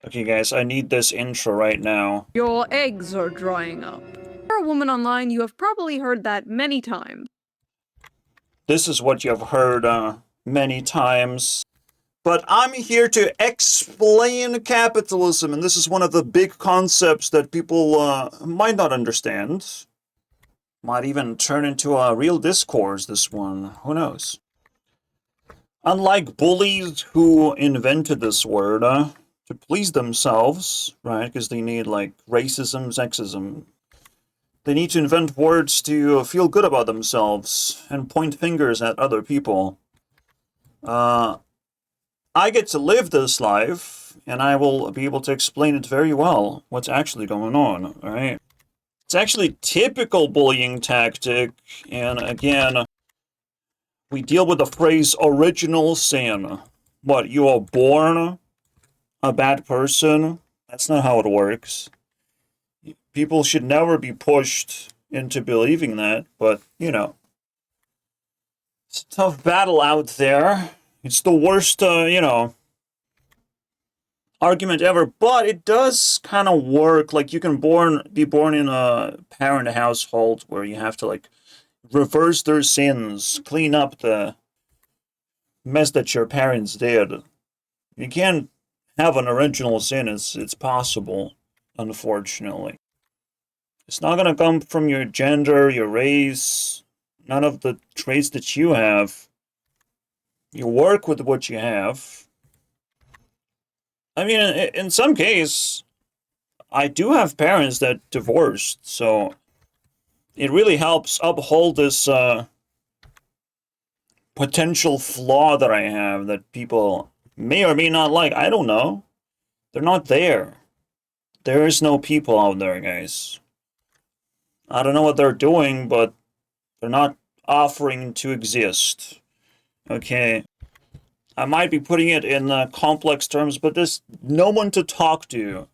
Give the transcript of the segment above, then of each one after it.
Okay, guys, I need this intro right now. Your eggs are drying up. If you're a woman online, you have probably heard that many times. This is what you have heard many times. But I'm here to explain capitalism, and this is one of the big concepts that people might not understand. Might even turn into a real discourse, this one. Who knows? Unlike bullies who invented this word to please themselves, right? Because they need like racism, sexism. They need to invent words to feel good about themselves and point fingers at other people. Uh, I get to live this life, and I will be able to explain it very well, what's actually going on, alright? It's actually typical bullying tactic, and again, we deal with the phrase original sin. What, you are born a bad person? That's not how it works. People should never be pushed into believing that, but, it's a tough battle out there. It's the worst, argument ever, but it does kind of work. Like you can be born in a parent household where you have to like reverse their sins, clean up the mess that your parents did. You can't have an original sin. It's possible, unfortunately. It's not gonna come from your gender, your race, none of the traits that you have. You work with what you have. I mean, in some case, I do have parents that divorced, so it really helps uphold this potential flaw that I have that people may or may not like. I don't know. They're not there. There is no people out there, guys. I don't know what they're doing, but they're not offering to exist. Okay. I might be putting it in complex terms, but there's no one to talk to,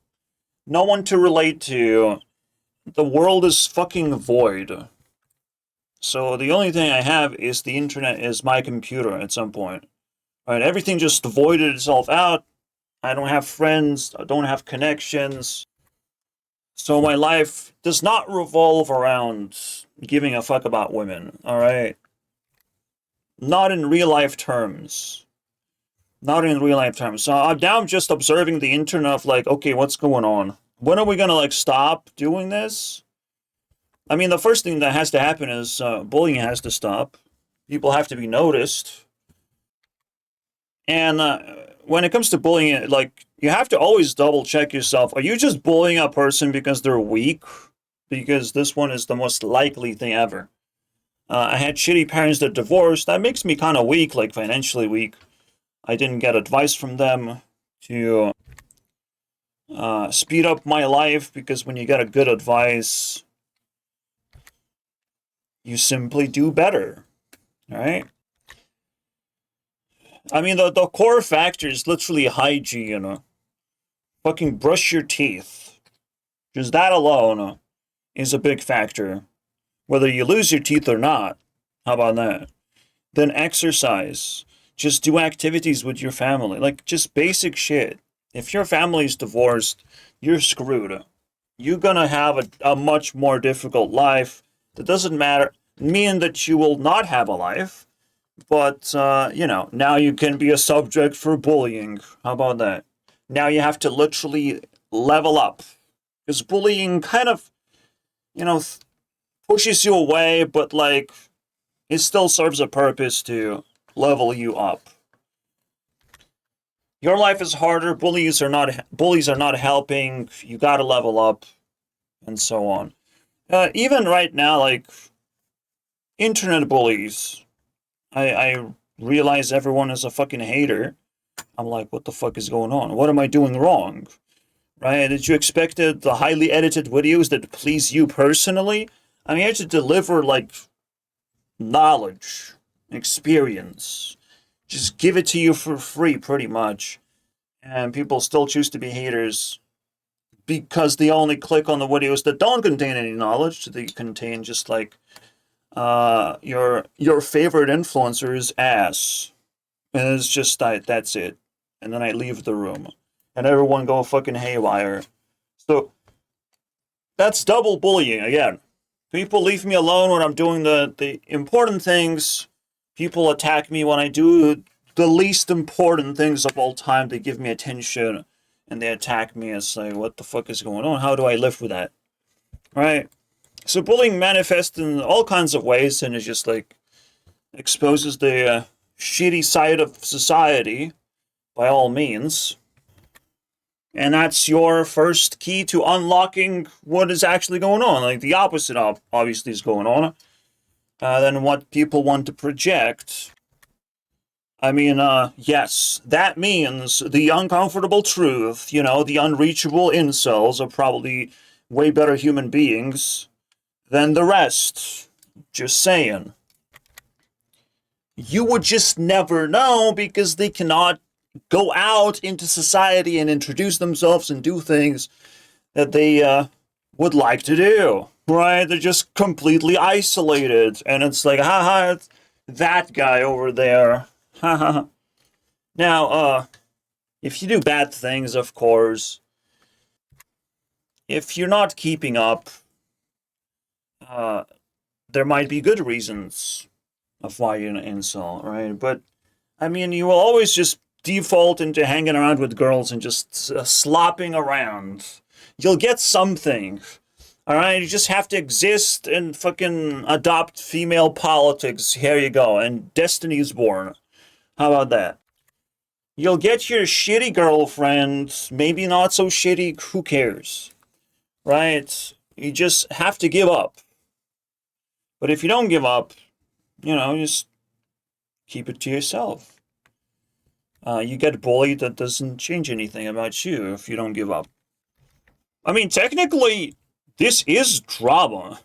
no one to relate to. The world is fucking void. So the only thing I have is the internet is my computer at some point. Right, everything just voided itself out. I don't have friends, I don't have connections. So my life does not revolve around giving a fuck about women, alright? Not in real life terms. Not in real life terms. So now I'm just observing the internet of like, okay, what's going on? When are we gonna like stop doing this? I mean, the first thing that has to happen is bullying has to stop. People have to be noticed. And when it comes to bullying, like, you have to always double check yourself. Are you just bullying a person because they're weak? Because this one is the most likely thing ever. I had shitty parents that divorced. That makes me kind of weak, like financially weak. I didn't get advice from them to speed up my life because when you get a good advice, you simply do better. All right? I mean, the core factor is literally hygiene. Fucking brush your teeth. Just that alone is a big factor. Whether you lose your teeth or not. How about that? Then exercise. Just do activities with your family. Like, just basic shit. If your family's divorced, you're screwed. You're gonna have a much more difficult life. That doesn't mean that you will not have a life. But, now you can be a subject for bullying. How about that? Now you have to literally level up. Because bullying kind of, pushes you away, but, like, it still serves a purpose to level you up. Your life is harder, bullies are not helping, you gotta level up, and so on. Even right now, like, internet bullies, I realize everyone is a fucking hater. I'm like, what the fuck is going on? What am I doing wrong? Right? Did you expect the highly edited videos that please you personally? I'm here to deliver, like, knowledge, experience. Just give it to you for free, pretty much. And people still choose to be haters because they only click on the videos that don't contain any knowledge. They contain just like your favorite influencer's ass, and it's just that's it. And then I leave the room. and everyone go fucking haywire. So that's double bullying again. People leave me alone when I'm doing the important things. People attack me when I do the least important things of all time. They give me attention and they attack me. It's like, what the fuck is going on? How do I live with that? Right? So bullying manifests in all kinds of ways, and it just like exposes the shitty side of society by all means. And that's your first key to unlocking what is actually going on. Like, the opposite obviously is going on than what people want to project. I mean, yes, that means the uncomfortable truth, you know, the unreachable incels are probably way better human beings than the rest. Just saying. You would just never know because they cannot go out into society and introduce themselves and do things that they would like to do. Right? They're just completely isolated. And it's like, haha, it's that guy over there. Haha. Now, if you do bad things, of course, if you're not keeping up, there might be good reasons of why you're an incel, right? But, I mean, you will always just default into hanging around with girls and just slopping around. You'll get something, alright? You just have to exist and fucking adopt female politics. Here you go. And destiny is born. How about that? You'll get your shitty girlfriend, maybe not so shitty, who cares? Right? You just have to give up. But if you don't give up, you know, just keep it to yourself. You get bullied, that doesn't change anything about you if you don't give up. I mean, technically, this is drama.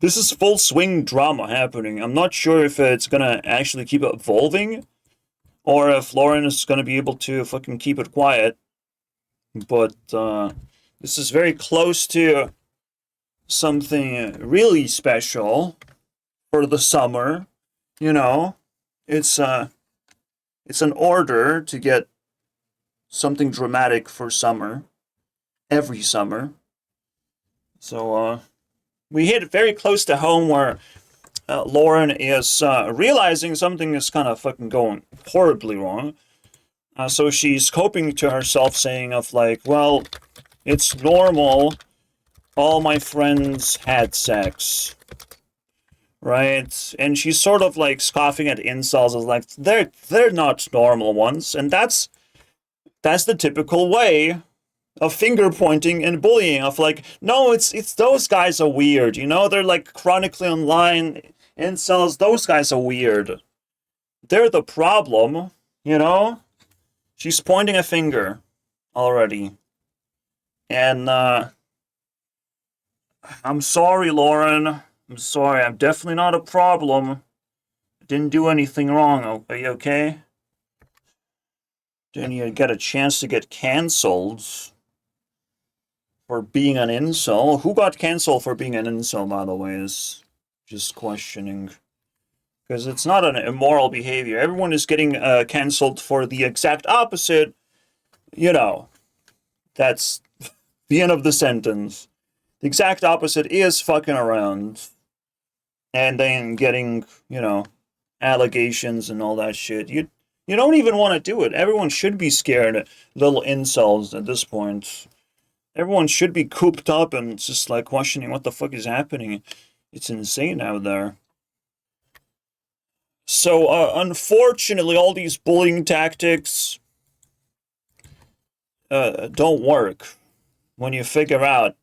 This is full swing drama happening. I'm not sure if it's gonna actually keep evolving, or if Lauren is gonna be able to fucking keep it quiet. But this is very close to something really special for the summer. You know, it's an order to get something dramatic for summer, every summer. So we hit very close to home where Lauren is realizing something is kind of fucking going horribly wrong. So she's coping to herself, saying of like, well, it's normal. All my friends had sex. Right? And she's sort of like scoffing at incels as like, they're not normal ones. And that's the typical way of finger pointing and bullying, of like, no, it's those guys are weird, you know? They're like chronically online incels, those guys are weird. They're the problem, you know? She's pointing a finger already. And I'm sorry, Lauren. I'm sorry, I'm definitely not a problem. I didn't do anything wrong, are you okay? Didn't you get a chance to get cancelled for being an incel? Who got cancelled for being an incel, by the way, is just questioning. Because it's not an immoral behavior. Everyone is getting cancelled for the exact opposite. You know, that's the end of the sentence. The exact opposite is fucking around. And then getting, you know, allegations and all that shit. You don't even want to do it. Everyone should be scared, little incels at this point. Everyone should be cooped up and just like questioning what the fuck is happening. It's insane out there. So, unfortunately, all these bullying tactics don't work when you figure out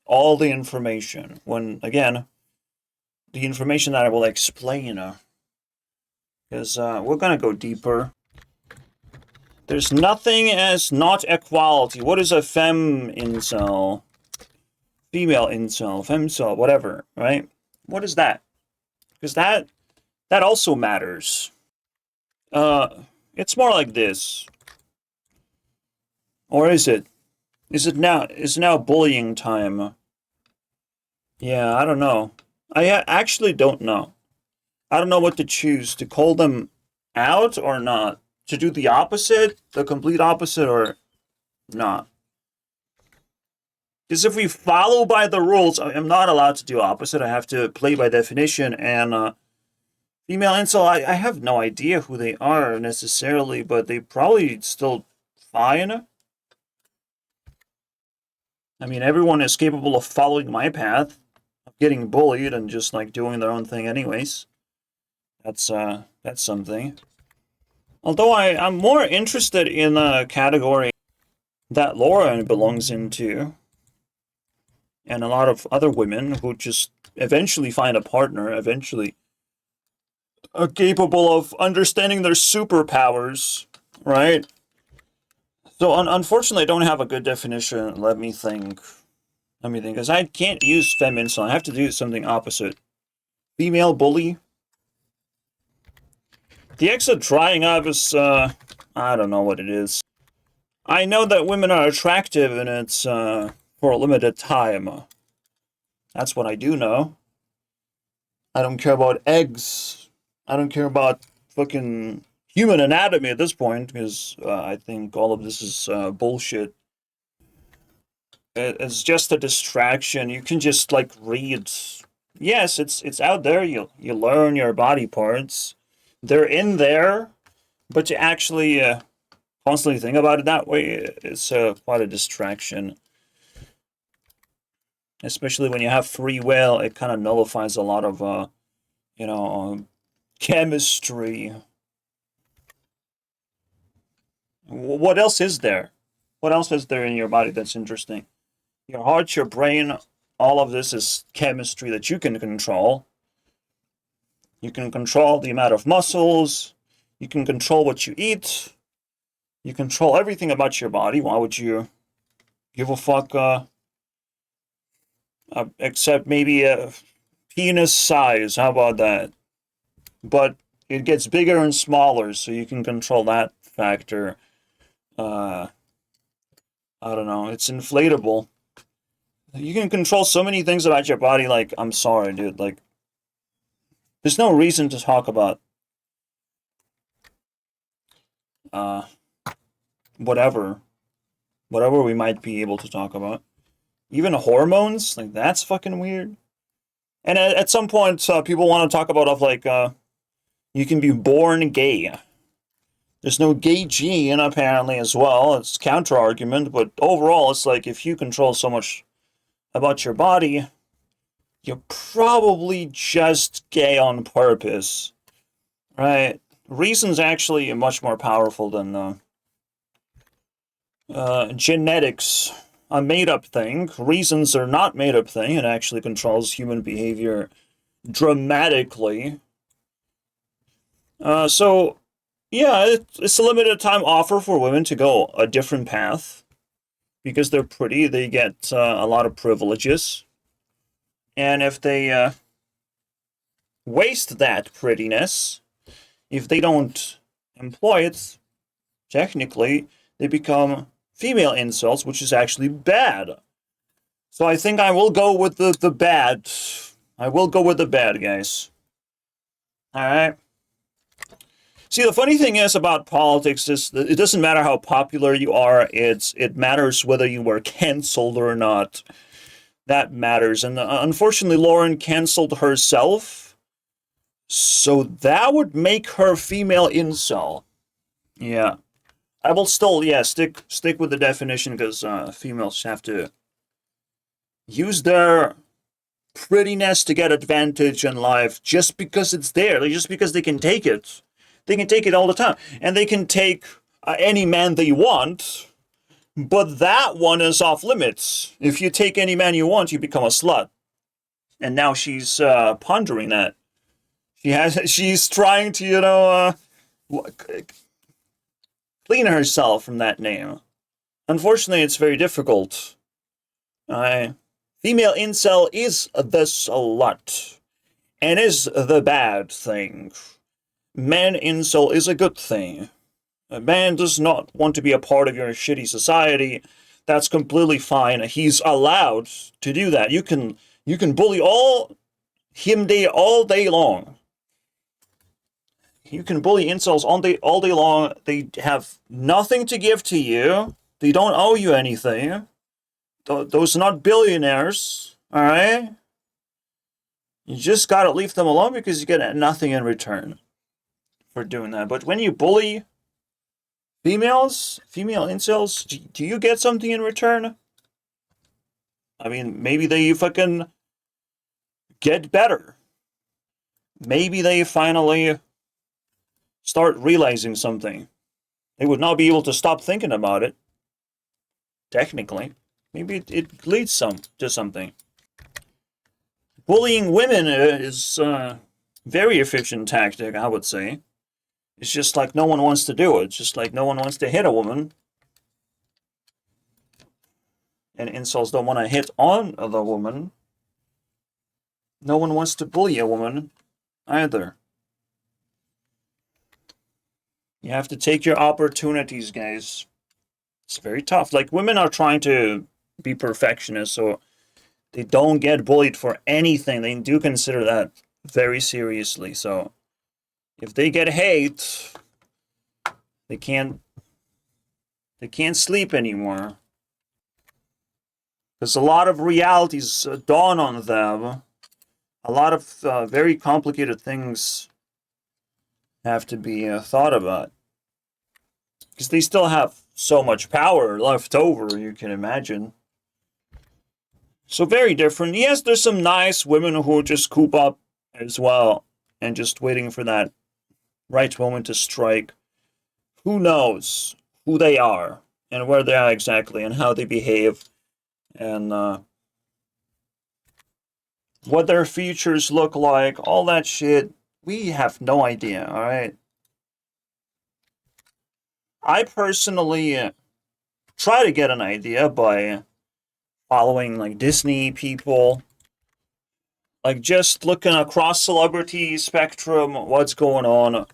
all the information. When, again, the information that I will explain, because we're gonna go deeper. There's nothing as not equality. What is a femme incel? Female incel, femcel, whatever, right? What is that? Because that also matters. It's more like this. Or is it? Is it now bullying time? Yeah, I don't know. I actually don't know. I don't know what to choose, to call them out or not. To do the opposite, the complete opposite, or Nah. Because if we follow by the rules, I'm not allowed to do opposite. I have to play by definition. And female incel, I have no idea who they are necessarily, but they probably still fine. I mean, everyone is capable of following my path, of getting bullied and just like doing their own thing anyways. That's something. Although I'm more interested in a category that Lauren belongs into, and a lot of other women who just eventually find a partner, eventually are capable of understanding their superpowers, right? So unfortunately, I don't have a good definition. Let me think, because I can't use feminine, so I have to do something opposite. Female bully. The X of drying up is, I don't know what it is. I know that women are attractive, and it's for a limited time. That's what I do know. I don't care about eggs. I don't care about fucking human anatomy at this point, because I think all of this is bullshit. It's just a distraction. You can just like read. Yes, it's out there. You learn your body parts. They're in there, but to actually constantly think about it that way, it's quite a distraction. Especially when you have free will, it kind of nullifies a lot of chemistry. What else is there? What else is there in your body that's interesting? Your heart, your brain, all of this is chemistry that you can control. You can control the amount of muscles. You can control what you eat. You control everything about your body. Why would you give a fuck? Except maybe a penis size. How about that? But it gets bigger and smaller, so you can control that factor. I don't know. It's inflatable. You can control so many things about your body. Like, I'm sorry, dude. Like, there's no reason to talk about whatever we might be able to talk about. Even hormones, like that's fucking weird. And at some point, people want to talk about like you can be born gay. There's no gay gene apparently as well. It's counter argument, but overall, it's like if you control so much about your body, you're probably just gay on purpose, right? Reason's actually much more powerful than genetics. A made-up thing. Reasons are not made-up thing. It actually controls human behavior dramatically. So, yeah, it's a limited time offer for women to go a different path. Because they're pretty, they get a lot of privileges. And if they waste that prettiness, if they don't employ it, technically, they become female incels, which is actually bad. So I think I will go with the bad. I will go with the bad, guys. Alright? See, the funny thing is about politics is that it doesn't matter how popular you are, it matters whether you were cancelled or not. That matters. And unfortunately, Lauren cancelled herself. So that would make her female incel. Yeah. I will still, stick with the definition because females have to use their prettiness to get advantage in life just because it's there, just because they can take it. They can take it all the time. And they can take any man they want, but that one is off limits. If you take any man you want, you become a slut. And now she's pondering that. She's trying to, clean herself from that name. Unfortunately, it's very difficult. Female incel is the slut, and is the bad thing. Man incel is a good thing. A man does not want to be a part of your shitty society. That's completely fine. He's allowed to do that. You can bully all day long. You can bully incels all day long. They have nothing to give to you. They don't owe you anything. Those are not billionaires, all right? You just gotta leave them alone because you get nothing in return for doing that. But when you bully female incels, do you get something in return? I mean, maybe they fucking get better. Maybe they finally start realizing something. They would not be able to stop thinking about it. Technically. Maybe it leads to something. Bullying women is a very efficient tactic, I would say. It's just like no one wants to do it. It's just like no one wants to hit a woman. And incels don't want to hit on the woman. No one wants to bully a woman either. You have to take your opportunities, guys. It's very tough. Like, women are trying to be perfectionists, so they don't get bullied for anything. They do consider that very seriously. So if they get hate, they can't sleep anymore. Because a lot of realities dawn on them. A lot of very complicated things have to be thought about. Because they still have so much power left over, you can imagine. So very different. Yes, there's some nice women who just coop up as well and just waiting for that right moment to strike. Who knows who they are and where they are exactly and how they behave and what their futures look like, all that shit. We have no idea, alright? I personally try to get an idea by following like Disney people, like just looking across celebrity spectrum, what's going on.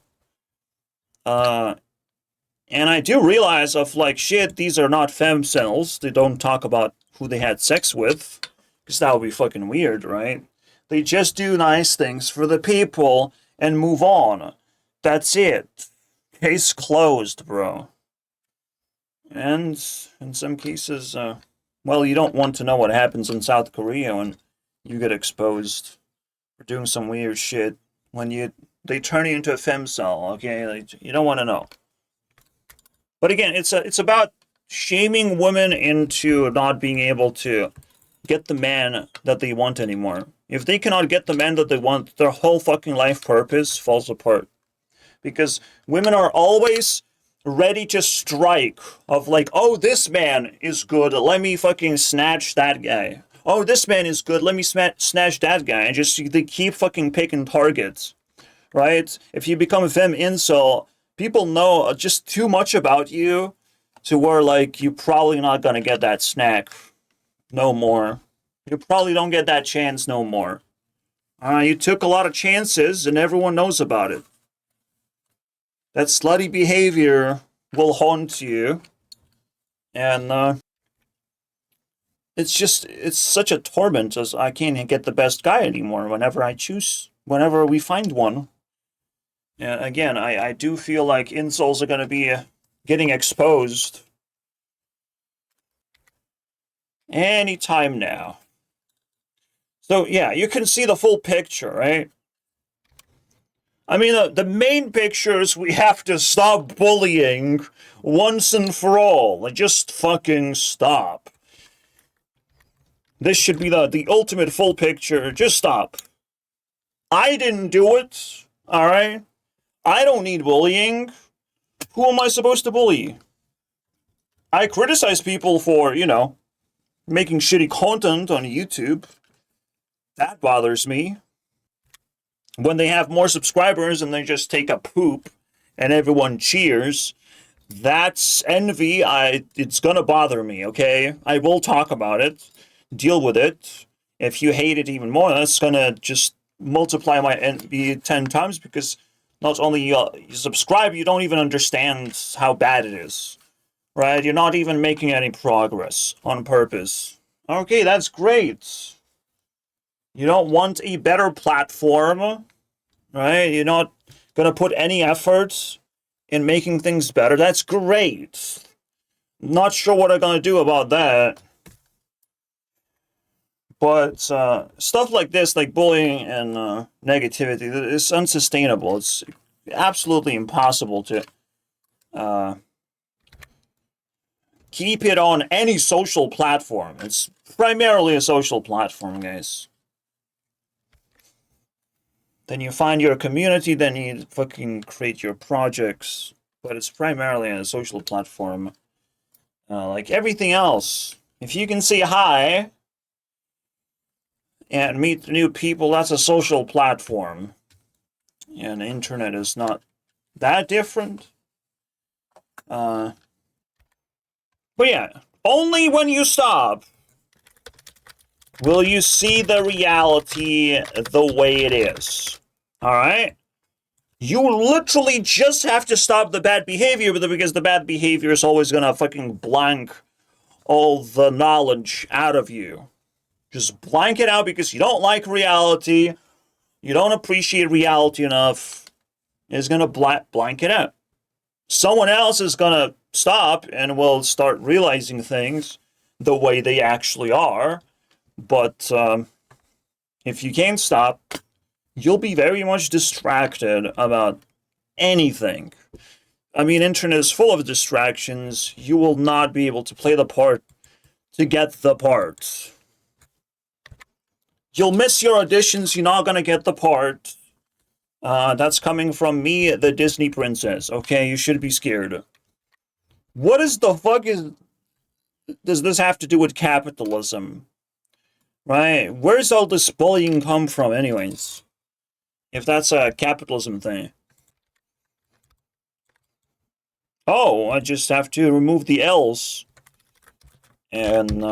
And I do realize of like shit, these are not femcels. They don't talk about who they had sex with, because that would be fucking weird, right? They just do nice things for the people and move on. That's it. Case closed, bro. And in some cases, well, you don't want to know what happens in South Korea when you get exposed for doing some weird shit. When they turn you into a femcel, okay? Like, you don't want to know. But again, it's about shaming women into not being able to get the man that they want anymore. If they cannot get the man that they want, their whole fucking life purpose falls apart. Because women are always ready to strike of like, oh, this man is good, let me fucking snatch that guy. Oh, this man is good, let me snatch that guy. And just, they keep fucking picking targets, right? If you become a femme incel, people know just too much about you to where, like, you're probably not gonna get that snack no more. You probably don't get that chance no more. You took a lot of chances and everyone knows about it. That slutty behavior will haunt you. And it's such a torment as I can't get the best guy anymore whenever we find one. And again, I do feel like incels are going to be getting exposed anytime now. So yeah, you can see the full picture, right? I mean, the main picture is we have to stop bullying once and for all. Like, just fucking stop. This should be the ultimate full picture. Just stop. I didn't do it, alright? I don't need bullying. Who am I supposed to bully? I criticize people for, making shitty content on YouTube. That bothers me. When they have more subscribers and they just take a poop and everyone cheers, that's envy. It's gonna bother me, okay? I will talk about it, deal with it. If you hate it even more, that's gonna just multiply my envy 10 times, because not only you subscribe, you don't even understand how bad it is, right? You're not even making any progress on purpose. Okay, that's great. You don't want a better platform, right? You're not gonna put any effort in making things better. That's great. Not sure what I'm gonna do about that. But stuff like this, like bullying and negativity, is unsustainable. It's absolutely impossible to keep it on any social platform. It's primarily a social platform, guys. Then you find your community, then you fucking create your projects. But it's primarily a social platform. Like everything else. If you can say hi and meet new people, that's a social platform. And the internet is not that different. But yeah, only when you stop will you see the reality the way it is. Alright? You literally just have to stop the bad behavior, because the bad behavior is always gonna fucking blank all the knowledge out of you. Just blank it out because you don't like reality, you don't appreciate reality enough. It's gonna blank it out. Someone else is gonna stop and will start realizing things the way they actually are. But if you can't stop, you'll be very much distracted about anything. I mean, internet is full of distractions. You will not be able to play the part to get the part. You'll miss your auditions. You're not gonna get the part. That's coming from me, the Disney princess. Okay, you should be scared. What is the fuck does this have to do with capitalism? Right? Where's all this bullying come from anyways? If that's a capitalism thing. Oh, I just have to remove the L's. And,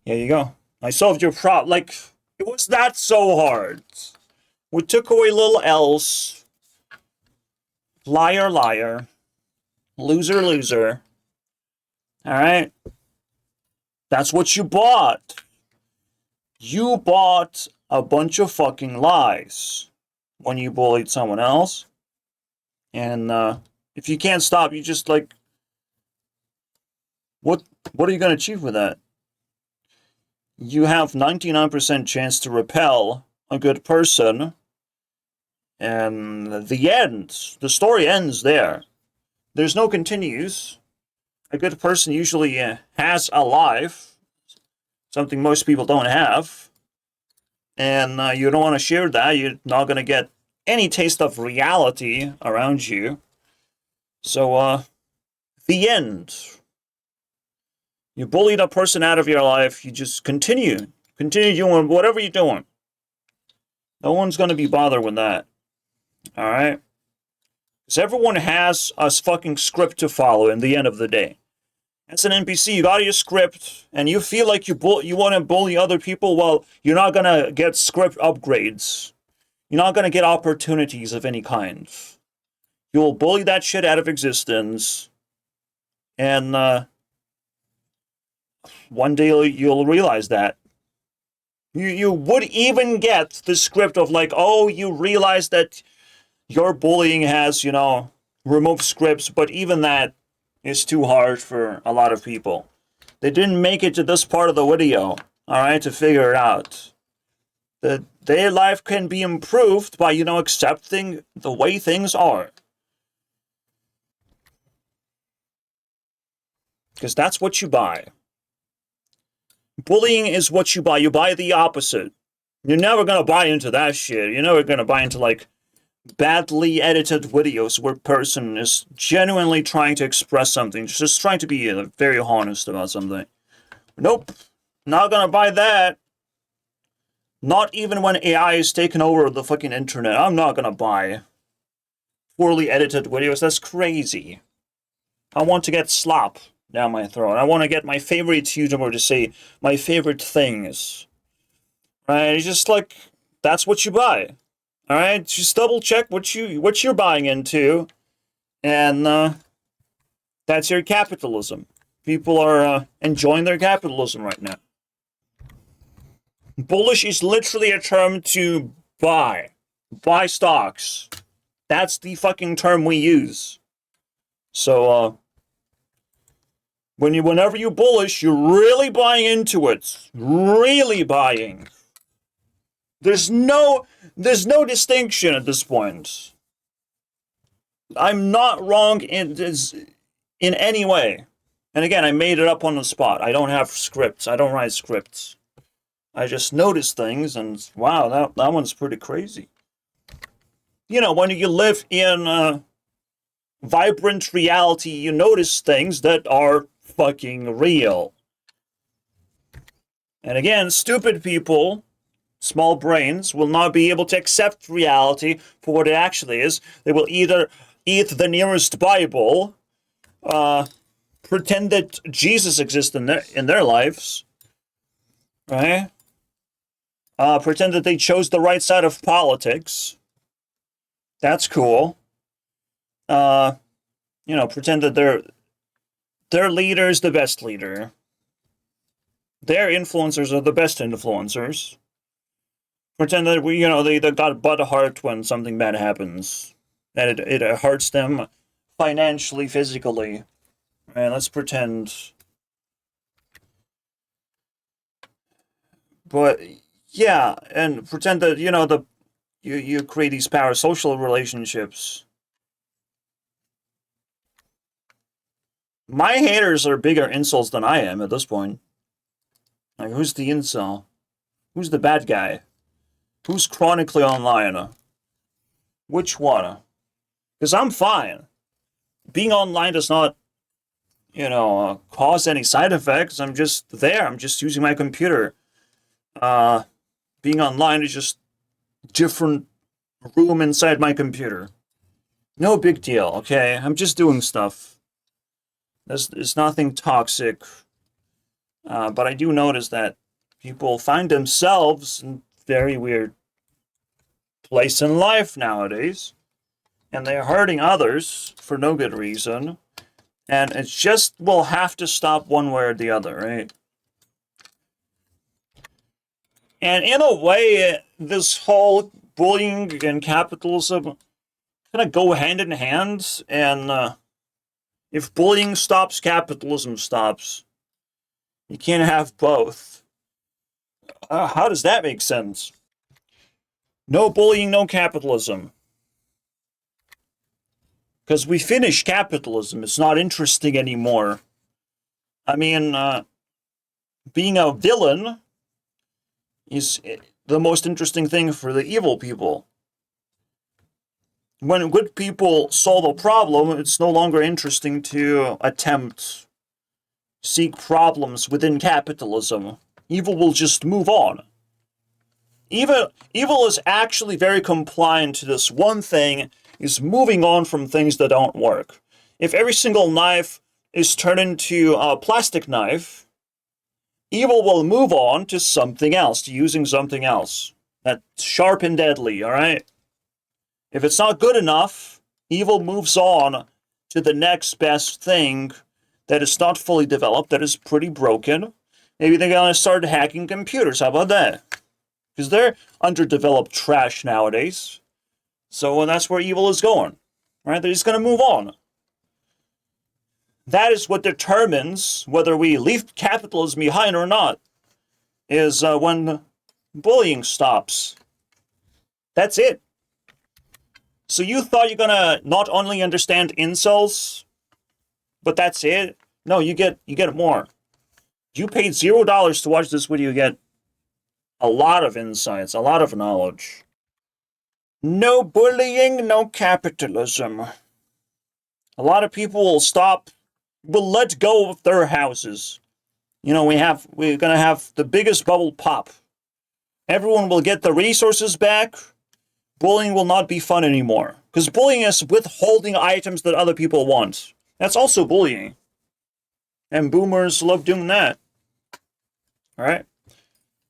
here you go. I solved your problem. Like, it was not so hard. We took away little L's. Liar, liar. Loser, loser. Alright? That's what you bought. You bought a bunch of fucking lies when you bullied someone else. And, if you can't stop, you just, like... What are you gonna achieve with that? You have 99% chance to repel a good person. And the end. The story ends there. There's no continues. A good person usually has a life. Something most people don't have. And you don't want to share that. You're not going to get any taste of reality around you. So, the end. You bullied a person out of your life. You just continue. Continue doing whatever you're doing. No one's going to be bothered with that. Alright? Because everyone has a fucking script to follow in the end of the day. As an NPC, you got your script, and you feel like you want to bully other people, well, you're not going to get script upgrades. You're not going to get opportunities of any kind. You will bully that shit out of existence, and one day you'll realize that. You would even get the script of like, oh, you realize that your bullying has, removed scripts, but even that is too hard for a lot of people. They didn't make it to this part of the video, alright, to figure it out. Their life can be improved by, accepting the way things are. Because that's what you buy. Bullying is what you buy. You buy the opposite. You're never gonna buy into that shit. You're never gonna buy into, like, badly edited videos where a person is genuinely trying to express something, just trying to be very honest about something. Nope. Not gonna buy that. Not even when AI is taking over the fucking internet. I'm not gonna buy poorly edited videos. That's crazy. I want to get slop down my throat. I want to get my favorite YouTuber to say my favorite things. Right? It's just like, that's what you buy. Alright? Just double check what you're buying into. And that's your capitalism. People are enjoying their capitalism right now. Bullish is literally a term to buy. Buy stocks. That's the fucking term we use. So, whenever you bullish, you're really buying into it. Really buying. There's no distinction at this point. I'm not wrong in any way. And again, I made it up on the spot. I don't have scripts. I don't write scripts. I just notice things, and wow, that one's pretty crazy. You know, when you live in vibrant reality, you notice things that are fucking real. And again, stupid people, small brains, will not be able to accept reality for what it actually is. They will either eat the nearest Bible, pretend that Jesus exists in their lives, right? Pretend that they chose the right side of politics. That's cool. You know, pretend that their leader is the best leader. Their influencers are the best influencers. Pretend that they got butt hurt when something bad happens. That it hurts them financially, physically. And let's pretend. But yeah, and pretend that you create these parasocial relationships. My haters are bigger incels than I am at this point. Like, who's the incel? Who's the bad guy? Who's chronically online? Which one? Because I'm fine. Being online does not, cause any side effects. I'm just there. I'm just using my computer. Being online is just different room inside my computer. No big deal, okay? I'm just doing stuff. There's nothing toxic. But I do notice that people find themselves in very weird place in life nowadays. And they're hurting others for no good reason. And it's just, we'll have to stop one way or the other, right? And in a way, this whole bullying and capitalism kind of go hand in hand. And if bullying stops, capitalism stops. You can't have both. How does that make sense? No bullying, no capitalism. Because we finished capitalism. It's not interesting anymore. I mean, being a villain is the most interesting thing for the evil people. When good people solve a problem, it's no longer interesting to seek problems within capitalism. Evil will just move on. Evil is actually very compliant to this one thing, is moving on from things that don't work. If every single knife is turned into a plastic knife, evil will move on to something else, to using something else. That's sharp and deadly, alright? If it's not good enough, evil moves on to the next best thing that is not fully developed, that is pretty broken. Maybe they're going to start hacking computers. How about that? Because they're underdeveloped trash nowadays. So that's where evil is going. Right? They're just going to move on. That is what determines whether we leave capitalism behind or not. Is when bullying stops. That's it. So you thought you're going to not only understand incels, but that's it? No, you get more. You paid $0 to watch this video, you get a lot of insights, a lot of knowledge. No bullying, no capitalism. A lot of people will let go of their houses. We're gonna have the biggest bubble pop. Everyone will get the resources back. Bullying will not be fun anymore. Because bullying is withholding items that other people want. That's also bullying. And boomers love doing that. Alright?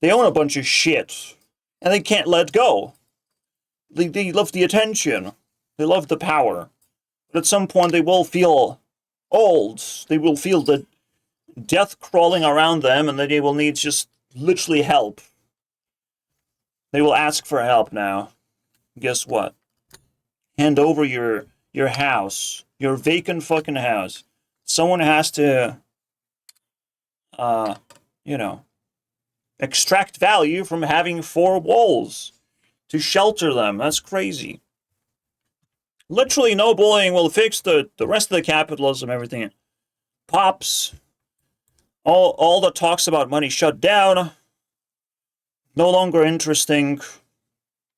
They own a bunch of shit. And they can't let go. They love the attention. They love the power. But at some point they will feel old. They will feel the death crawling around them, and they will need just literally help. They will ask for help now. Guess what? hand over your house, your vacant fucking house. Someone has to, you know, extract value from having 4 walls to shelter them. That's crazy. Literally no bullying will fix the rest of the capitalism, everything. Pops. All the talks about money shut down. No longer interesting.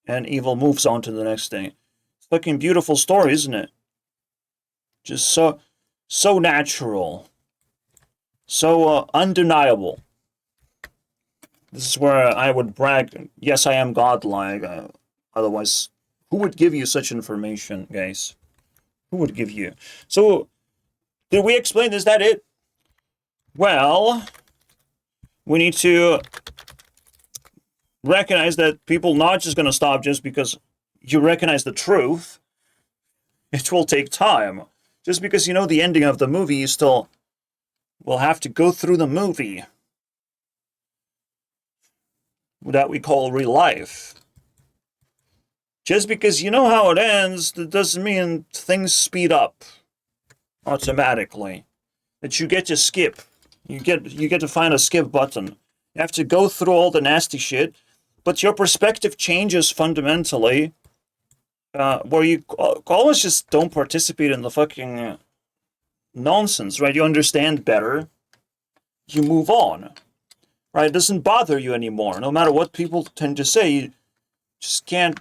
And evil moves on to the next thing. It's a fucking beautiful story, isn't it? Just so natural. So undeniable. This is where I would brag. Yes, I am godlike. Otherwise, who would give you such information, guys? Who would give you? So, did we explain? Is that it? Well, we need to recognize that people not just going to stop just because you recognize the truth. It will take time. Just because you know the ending of the movie, you still will have to go through the movie that we call real life. Just because you know how it ends, that doesn't mean things speed up automatically. That you get to skip. You get to find a skip button. You have to go through all the nasty shit, but your perspective changes fundamentally. Where you always just don't participate in the fucking nonsense, right? You understand better. You move on, right? It doesn't bother you anymore. No matter what people tend to say, you just can't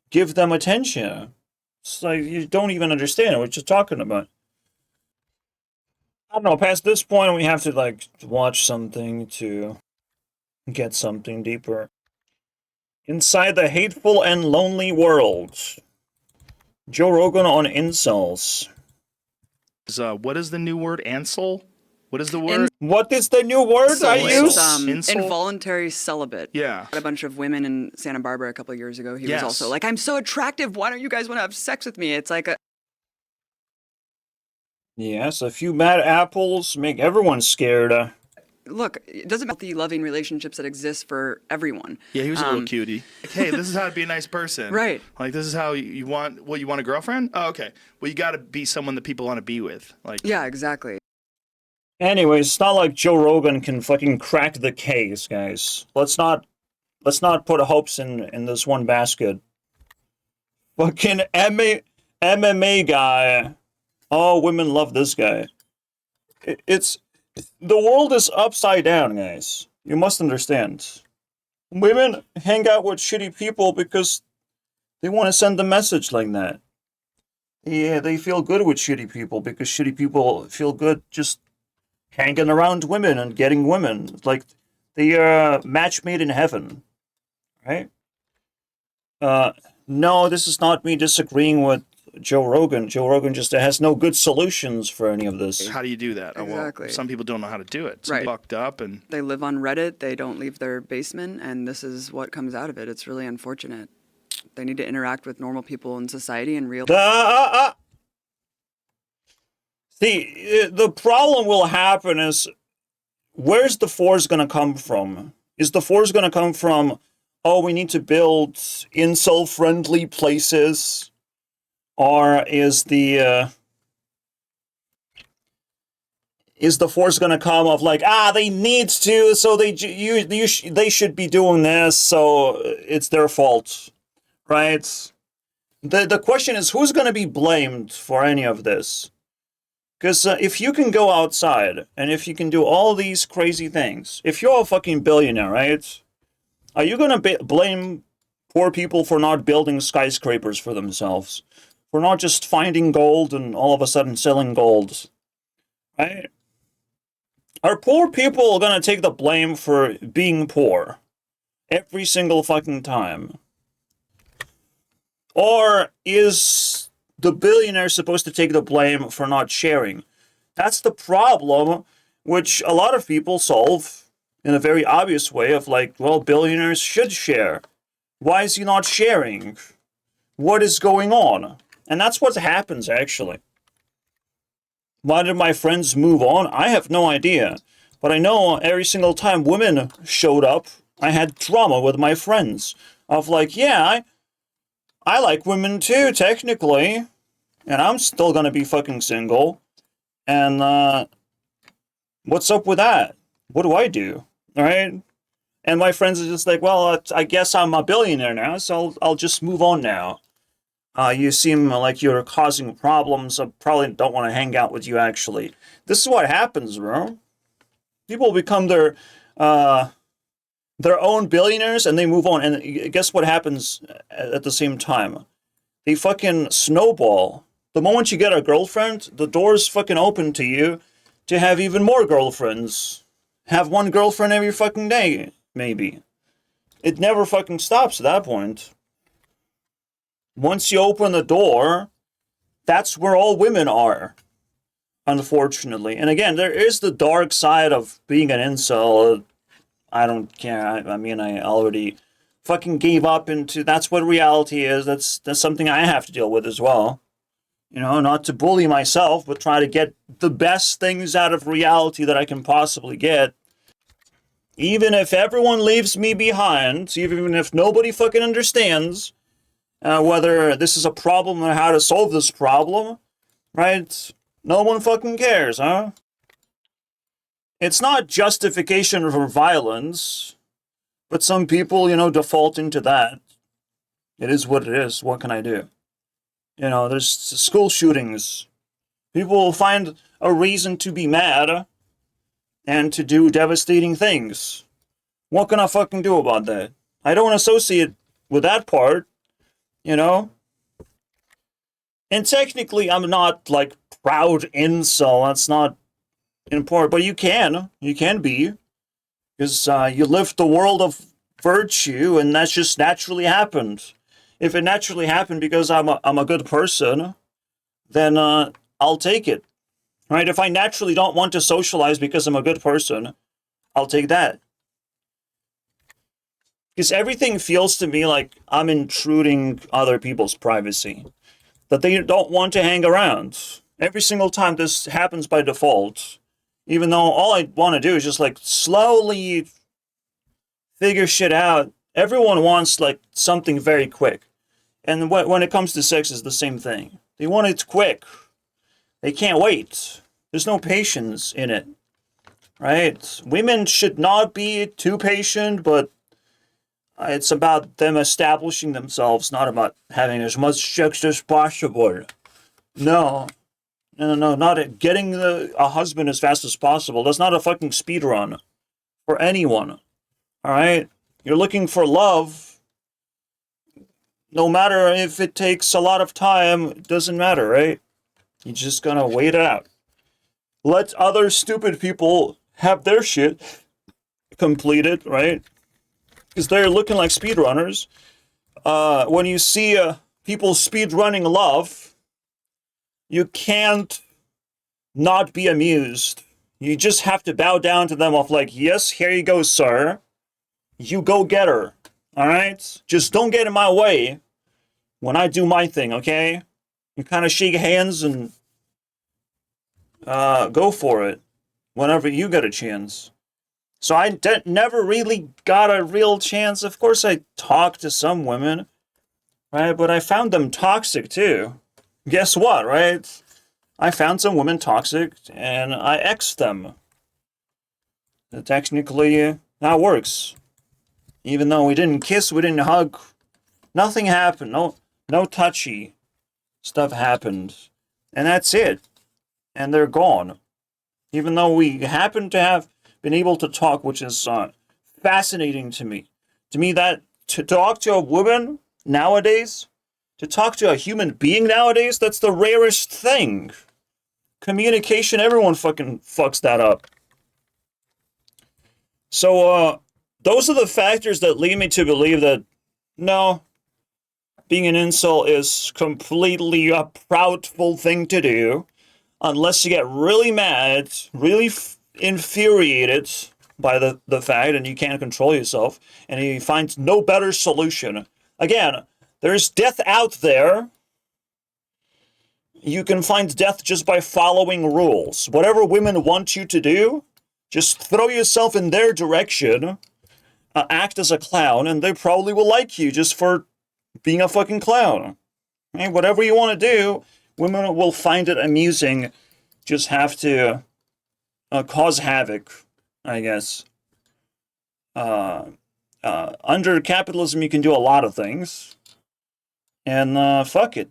give them attention. It's like you don't even understand what you're talking about. I don't know, past this point, we have to, like, watch something to get something deeper. Inside the Hateful and Lonely World. Joe Rogan on incels. What is the new word? Ansel? What is the word? What is the new word I use? Involuntary celibate. Yeah. A bunch of women in Santa Barbara a couple of years ago. He Yes. was also like, I'm so attractive. Why don't you guys want to have sex with me? It's like a... Yes, a few bad apples make everyone scared. Look, it doesn't matter the loving relationships that exist for everyone. Yeah, he was a little cutie. Like, hey, this is how to be a nice person. Right. Like, this is how you want, what, you want a girlfriend? Oh, okay. Well, you got to be someone that people want to be with. Like, Yeah, exactly. Anyways, it's not like Joe Rogan can fucking crack the case, guys. Let's not put hopes in this one basket. Fucking MMA guy. Oh, women love this guy. It's the world is upside down, guys. You must understand. Women hang out with shitty people because they want to send a message like that. Yeah, they feel good with shitty people because shitty people feel good just hanging around women and getting women. Like the match made in heaven, right? No, this is not me disagreeing with Joe Rogan. Joe Rogan just has no good solutions for any of this. how do you do that? Exactly. Well, some people don't know how to do it. Some Right. fucked up and... They live on Reddit. They don't leave their basement. And this is what comes out of it. It's really unfortunate. They need to interact with normal people in society in real... See, the problem will happen is, where's the force going to come from? Is the force going to come from, oh, we need to build incel-friendly places? Or is the force going to come of like, they need to, so they should be doing this, so it's their fault, right? The question is, who's going to be blamed for any of this? Because if you can go outside, and if you can do all these crazy things, if you're a fucking billionaire, right? Are you going to blame poor people for not building skyscrapers for themselves? For not just finding gold and all of a sudden selling gold, right? Are poor people going to take the blame for being poor every single fucking time? Or is the billionaire supposed to take the blame for not sharing? That's the problem, which a lot of people solve in a very obvious way of like, well, billionaires should share. Why is he not sharing? What is going on? And that's what happens, actually. Why did my friends move on? I have no idea. But I know every single time women showed up, I had drama with my friends. Of like, yeah, I like women too, technically. And I'm still gonna be fucking single. And, what's up with that? What do I do? Right? And my friends are just like, well, I guess I'm a billionaire now, so I'll just move on now. You seem like you're causing problems. I probably don't want to hang out with you, actually. This is what happens, bro. People become their own billionaires and they move on. And guess what happens at the same time? They fucking snowball. The moment you get a girlfriend, the door's fucking open to you to have even more girlfriends. Have one girlfriend every fucking day, maybe. It never fucking stops at that point. Once you open the door, that's where all women are, unfortunately. And again, there is the dark side of being an incel. I don't care. I mean, I already fucking gave up into, that's what reality is. That's something I have to deal with as well. You know, not to bully myself, but try to get the best things out of reality that I can possibly get. Even if everyone leaves me behind, even if nobody fucking understands whether this is a problem or how to solve this problem, right? No one fucking cares, huh? It's not justification for violence, but some people, you know, default into that. It is what it is. What can I do? You know, there's school shootings. People will find a reason to be mad and to do devastating things. What can I fucking do about that? I don't associate with that part, you know? And technically, I'm not, like, proud incel. That's not important. But you can be. Because you live the world of virtue, and that's just naturally happened. If it naturally happened because I'm a good person, then I'll take it. Right? If I naturally don't want to socialize because I'm a good person, I'll take that. Because everything feels to me like I'm intruding other people's privacy. That they don't want to hang around. Every single time this happens by default. Even though all I want to do is just like slowly figure shit out. Everyone wants like something very quick. And when it comes to sex, it's the same thing. They want it quick. They can't wait. There's no patience in it. Right? Women should not be too patient, but it's about them establishing themselves, not about having as much sex as possible. No, not getting a husband as fast as possible. That's not a fucking speed run for anyone. All right? You're looking for love. No matter if it takes a lot of time, it doesn't matter, right? You're just gonna wait it out. Let other stupid people have their shit completed, right? Because they're looking like speedrunners. When you see people speedrunning love, you can't not be amused. You just have to bow down to them of like, yes, here you go, sir. You go get her. Alright? Just don't get in my way when I do my thing, okay? You kind of shake hands and go for it whenever you get a chance. So I never really got a real chance. Of course, I talked to some women, right? But I found them toxic too. Guess what, right? I found some women toxic and I X'd them. Technically, that works. Even though we didn't kiss, we didn't hug, nothing happened. No touchy stuff happened. And that's it. And they're gone. Even though we happen to have been able to talk, which is fascinating to me. To me, that to talk to a woman nowadays, to talk to a human being nowadays, that's the rarest thing. Communication, everyone fucking fucks that up. So, those are the factors that lead me to believe that, no, being an incel is completely a proudful thing to do, unless you get really mad, really infuriated by the fact and you can't control yourself and you find no better solution. Again, there's death out there. You can find death just by following rules. Whatever women want you to do, just throw yourself in their direction, act as a clown, and they probably will like you just for being a fucking clown. Right? Whatever you want to do, women will find it amusing. Just have to cause havoc, I guess. Under capitalism, you can do a lot of things. And fuck it.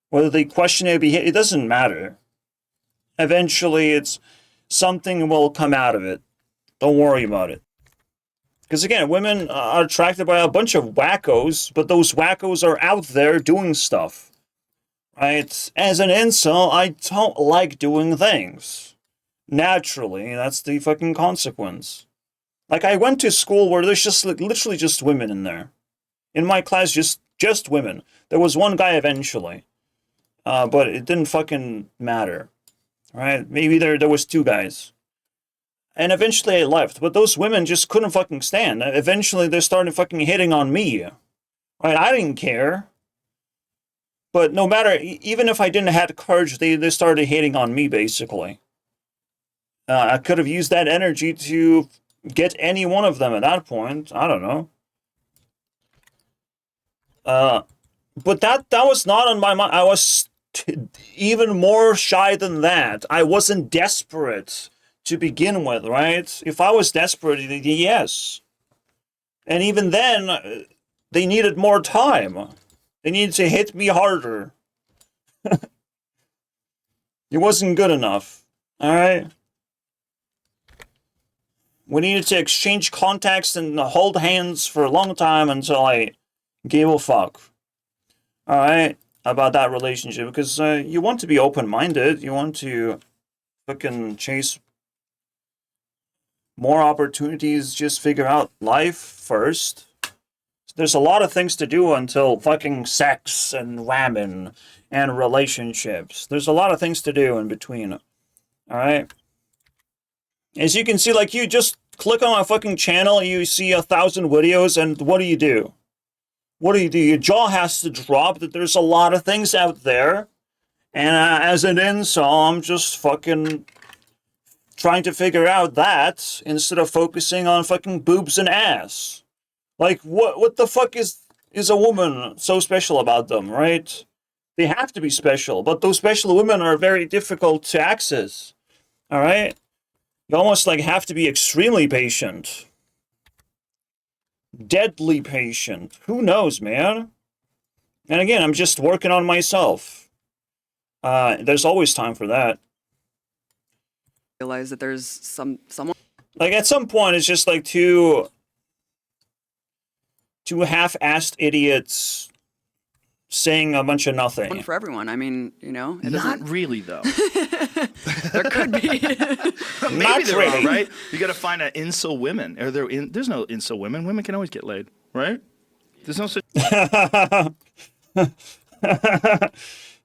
Whether they question it, it doesn't matter. Eventually, something will come out of it. Don't worry about it. Because again, women are attracted by a bunch of wackos, but those wackos are out there doing stuff. Right? As an incel, I don't like doing things. Naturally, that's the fucking consequence. Like, I went to school where there's just literally just women in there. In my class, just women. There was one guy eventually. But it didn't fucking matter. Right? Maybe there was two guys. And eventually I left. But those women just couldn't fucking stand. Eventually they started fucking hitting on me. Right? I didn't care. But no matter, even if I didn't have courage, they started hitting on me, basically. I could have used that energy to get any one of them at that point. I don't know. But that was not on my mind. I was even more shy than that. I wasn't desperate to begin with, right? If I was desperate, yes. And even then, they needed more time. They needed to hit me harder. It wasn't good enough. Alright? We needed to exchange contacts and hold hands for a long time until I gave a fuck. Alright? About that relationship. Because you want to be open-minded. You want to fucking chase more opportunities. Just figure out life first. There's a lot of things to do until fucking sex and whammon and relationships. There's a lot of things to do in between. Alright? As you can see, like, you just click on my fucking channel, you see 1,000 videos, and what do? What do? Your jaw has to drop that there's a lot of things out there. And as an incel, I'm just fucking trying to figure out that instead of focusing on fucking boobs and ass. Like, what the fuck is a woman so special about them, right? They have to be special, but those special women are very difficult to access. Alright? You almost, like, have to be extremely patient. Deadly patient. Who knows, man? And again, I'm just working on myself. There's always time for that. Realize that there's someone. Like, at some point, it's just like two half-assed idiots saying a bunch of nothing. One for everyone. I mean, you know, it Not doesn't. really, though. There could be. Maybe Not there really. are, right? You got to find an incel women. There's no incel women. Women can always get laid, right? There's no such.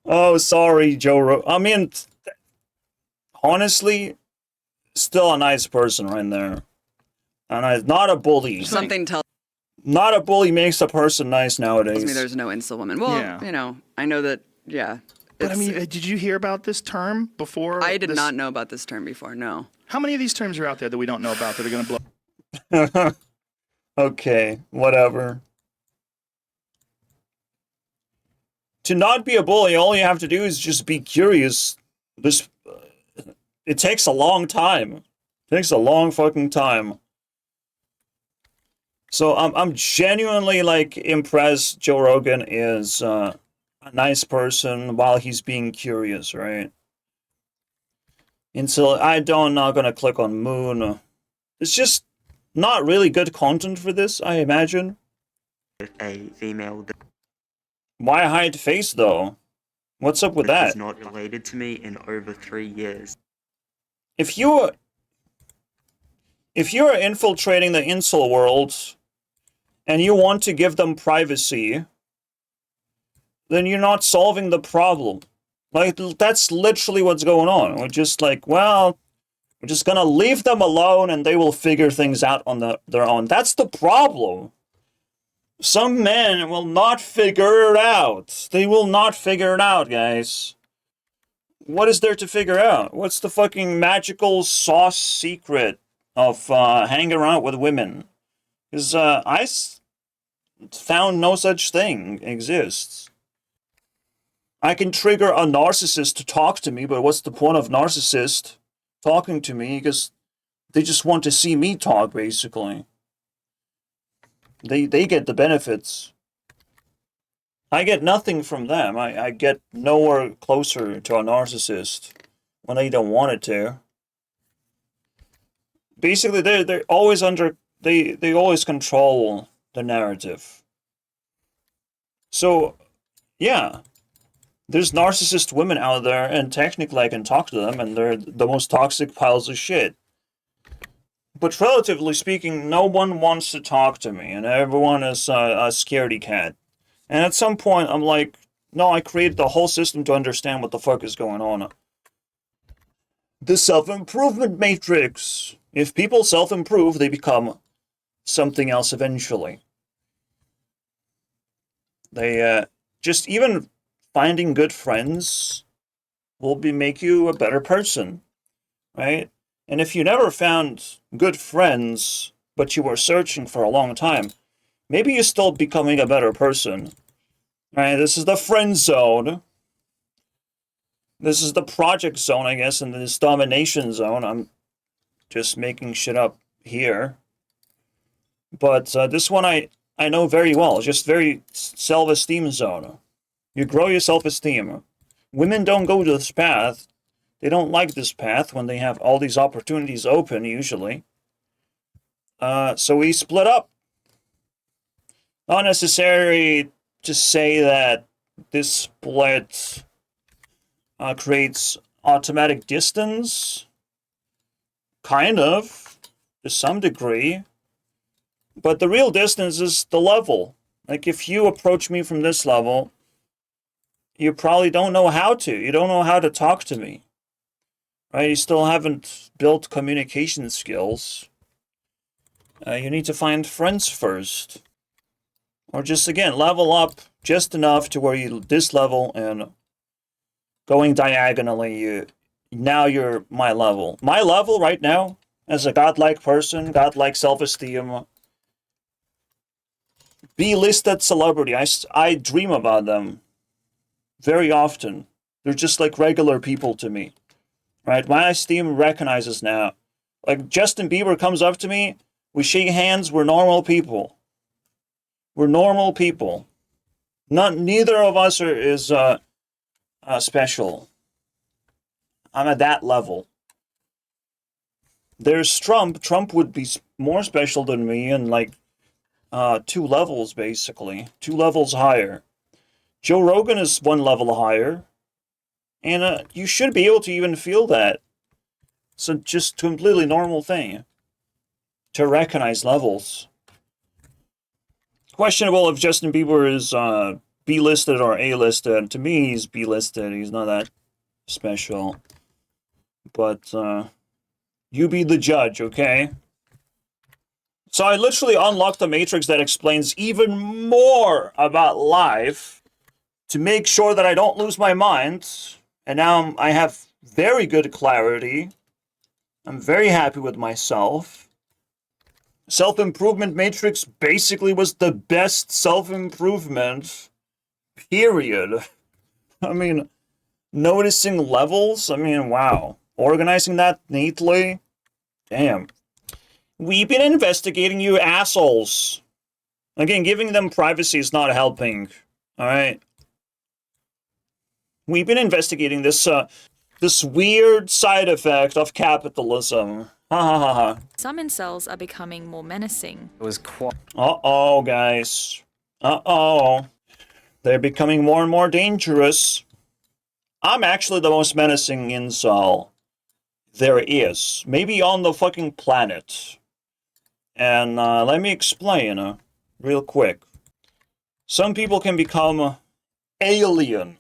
Oh, sorry, Joe. I mean, honestly, still a nice person right there. And not a bully. Something tells Not a bully makes a person nice me nowadays. there's no incel woman. Well, Yeah. you know, I know that. Yeah. But I it's- mean, did you hear about this term before? I did this? not know about this term before. No. How many of these terms are out there that we don't know about that are going to blow? Okay, whatever. To not be a bully, all you have to do is just be curious. It takes a long time. It takes a long fucking time. So I'm genuinely, like, impressed Joe Rogan is a nice person while he's being curious, right? Until I'm not gonna click on Moon. It's just not really good content for this, I imagine. With a female that Why hide face, though? What's up with that? is not related to me in over 3 years. If you're infiltrating the incel world and you want to give them privacy, then you're not solving the problem. Like, that's literally what's going on. We're just like, well, we're just gonna leave them alone and they will figure things out on their own. That's the problem. Some men will not figure it out. They will not figure it out, guys. What is there to figure out? What's the fucking magical sauce secret of hanging around with women? Because found no such thing exists. I can trigger a narcissist to talk to me, but what's the point of narcissist talking to me? Because they just want to see me talk, basically. They get the benefits. I get nothing from them. I get nowhere closer to a narcissist when they don't want it to. Basically, they're always under... They always control the narrative. So, yeah. There's narcissist women out there, and technically I can talk to them, and they're the most toxic piles of shit. But relatively speaking, no one wants to talk to me, and everyone is a scaredy cat. And at some point, I'm like, no, I created the whole system to understand what the fuck is going on. The self-improvement matrix. If people self-improve, they become something else eventually. They, just even finding good friends will make you a better person, right? And if you never found good friends, but you were searching for a long time, maybe you're still becoming a better person, right? This is the friend zone. This is the project zone, I guess, and this domination zone. I'm just making shit up here. But this one I know very well. It's just very self-esteem zone. You grow your self-esteem. Women don't go to this path. They don't like this path when they have all these opportunities open, usually. So we split up. Not necessary to say that this split creates automatic distance. Kind of, to some degree. But the real distance is the level. Like, if you approach me from this level, you probably don't know how to. You don't know how to talk to me. Right? You still haven't built communication skills. You need to find friends first. Or just, again, level up just enough to where you this level and going diagonally, now you're my level. My level right now, as a godlike person, godlike self-esteem, B-listed celebrity, I dream about them very often. They're just like regular people to me, right? My esteem recognizes now. Like, Justin Bieber comes up to me, we shake hands, we're normal people. We're normal people. Neither of us is special. I'm at that level. There's Trump. Trump would be more special than me, and like 2 levels, basically. 2 levels higher. Joe Rogan is 1 level higher. And you should be able to even feel that. So just completely normal thing. To recognize levels. Questionable if Justin Bieber is B-listed or A-listed. To me, he's B-listed. He's not that special. But you be the judge, okay? So I literally unlocked a matrix that explains even more about life to make sure that I don't lose my mind. And now I have very good clarity. I'm very happy with myself. Self-improvement matrix basically was the best self-improvement, period. I mean, noticing levels, I mean, wow. Organizing that neatly, damn. We've been investigating you assholes. Again, giving them privacy is not helping, alright? We've been investigating this, this weird side effect of capitalism. Ha ha ha ha. Some incels are becoming more menacing. It was quite. Uh-oh, guys. Uh-oh. They're becoming more and more dangerous. I'm actually the most menacing incel there is. Maybe on the fucking planet. And let me explain real quick. Some people can become alien.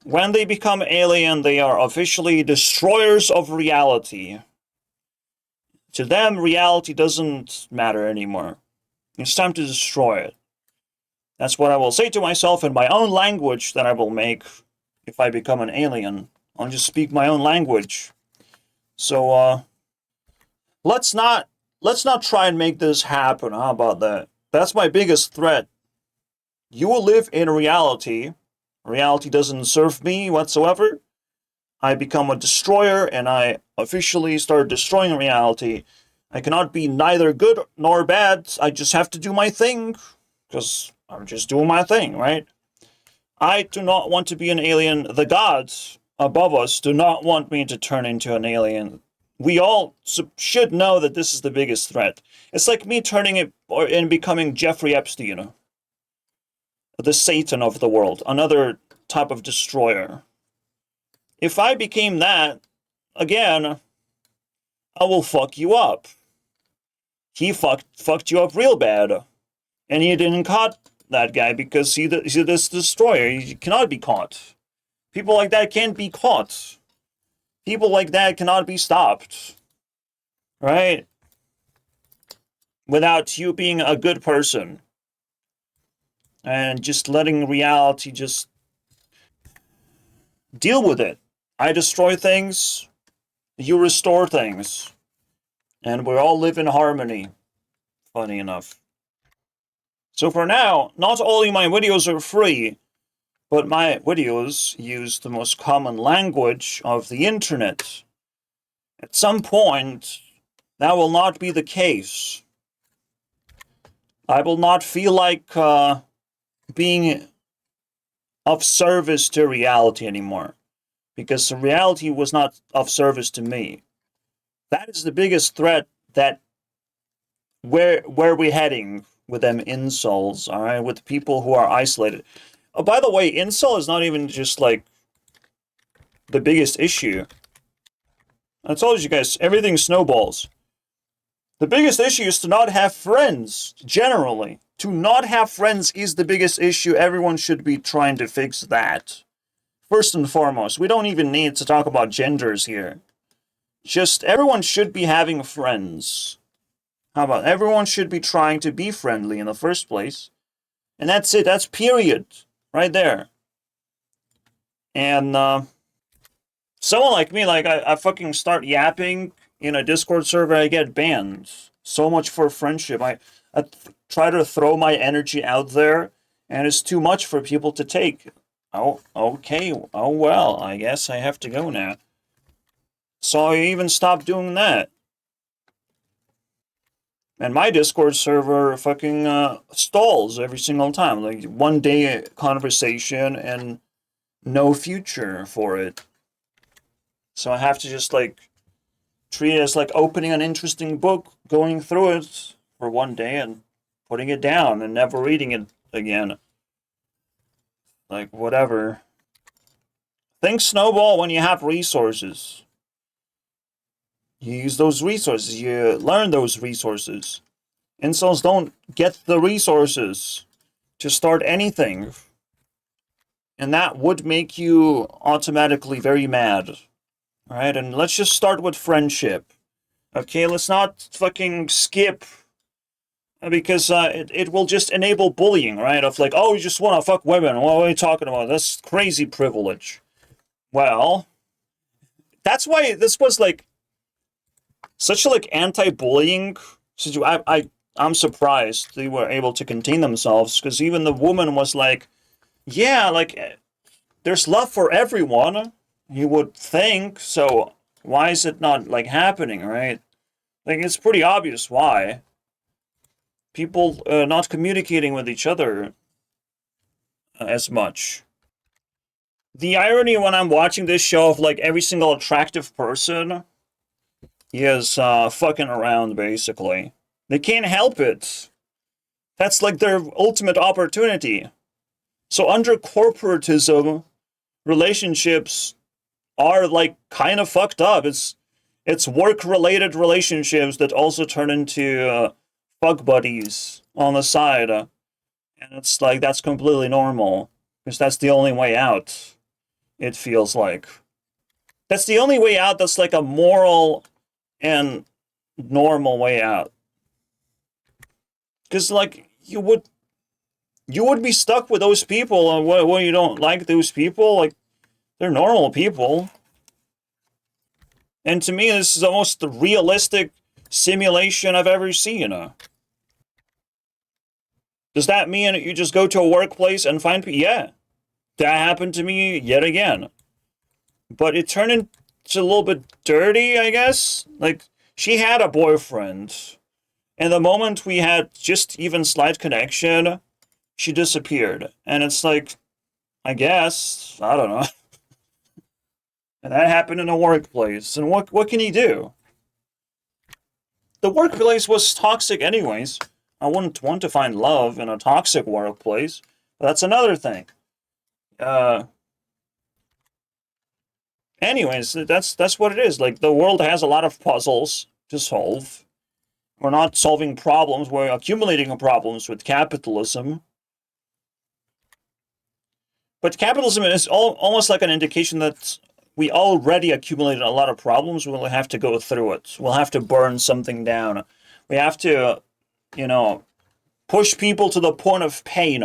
When they become alien, they are officially destroyers of reality. To them, reality doesn't matter anymore. It's time to destroy it. That's what I will say to myself in my own language that I will make if I become an alien. I'll just speak my own language. So, let's not try and make this happen. How about that? That's my biggest threat. You will live in reality. Reality doesn't serve me whatsoever. I become a destroyer and I officially start destroying reality. I cannot be neither good nor bad. I just have to do my thing. Because I'm just doing my thing, right? I do not want to be an alien. The gods above us do not want me to turn into an alien. We all should know that this is the biggest threat. It's like me turning it and becoming Jeffrey Epstein, the Satan of the world, another type of destroyer. If I became that, again, I will fuck you up. He fucked you up real bad. And he didn't caught that guy because he's this destroyer. He cannot be caught. People like that can't be caught. People like that cannot be stopped. Right? Without you being a good person. And just letting reality just deal with it. I destroy things, you restore things. And we all live in harmony. Funny enough. So for now, not only my videos are free, but my videos use the most common language of the internet. At some point, that will not be the case. I will not feel like being of service to reality anymore. Because the reality was not of service to me. That is the biggest threat that where we're heading with them incels, alright? With people who are isolated. Oh, by the way, incel is not even just like the biggest issue. I told you guys, everything snowballs. The biggest issue is to not have friends, generally. To not have friends is the biggest issue. Everyone should be trying to fix that. First and foremost, we don't even need to talk about genders here. Just everyone should be having friends. How about everyone should be trying to be friendly in the first place. And that's it. That's period. Right there. And someone like me, like I fucking start yapping in a Discord server, I get banned. So much for friendship. I try to throw my energy out there, and it's too much for people to take. Oh, okay. Oh, well, I guess I have to go now. So I even stopped doing that. And my Discord server fucking stalls every single time. Like, 1 day conversation and no future for it. So I have to just, like, treat it as, like, opening an interesting book, going through it for 1 day and putting it down and never reading it again. Like, whatever. Think snowball when you have resources. You use those resources. You learn those resources. Incels don't get the resources to start anything. And that would make you automatically very mad. Alright, and let's just start with friendship. Okay, let's not fucking skip. Because it will just enable bullying, right? Of like, oh, you just want to fuck women. What are you talking about? That's crazy privilege. Well, that's why this was like such a like anti-bullying situation. I'm surprised they were able to contain themselves, because even the woman was like, yeah, like there's love for everyone, you would think, so why is it not like happening, right? Like, it's pretty obvious why. People not communicating with each other as much. The irony when I'm watching this show of like every single attractive person is fucking around, basically. They can't help it. That's like their ultimate opportunity. So under corporatism, relationships are like kind of fucked up. It's work-related relationships that also turn into fuck buddies on the side. And it's like, that's completely normal. Because that's the only way out, it feels like. That's the only way out that's like a moral and normal way out. Because like, you would be stuck with those people, and when you don't like those people, like, they're normal people. And to me, this is the most realistic simulation I've ever seen. Does that mean you just go to a workplace and find people? Yeah, that happened to me yet again. But it turned into a little bit dirty, I guess. Like, she had a boyfriend, and the moment we had just even slight connection, she disappeared. And it's like, I guess, I don't know. And that happened in a workplace. And what can he do? The workplace was toxic anyways. I wouldn't want to find love in a toxic workplace. But that's another thing. Anyways, that's what it is. Like, the world has a lot of puzzles to solve. We're not solving problems, we're accumulating problems with capitalism. But capitalism is almost like an indication that we already accumulated a lot of problems. We'll have to go through it. We'll have to burn something down. We have to, push people to the point of pain.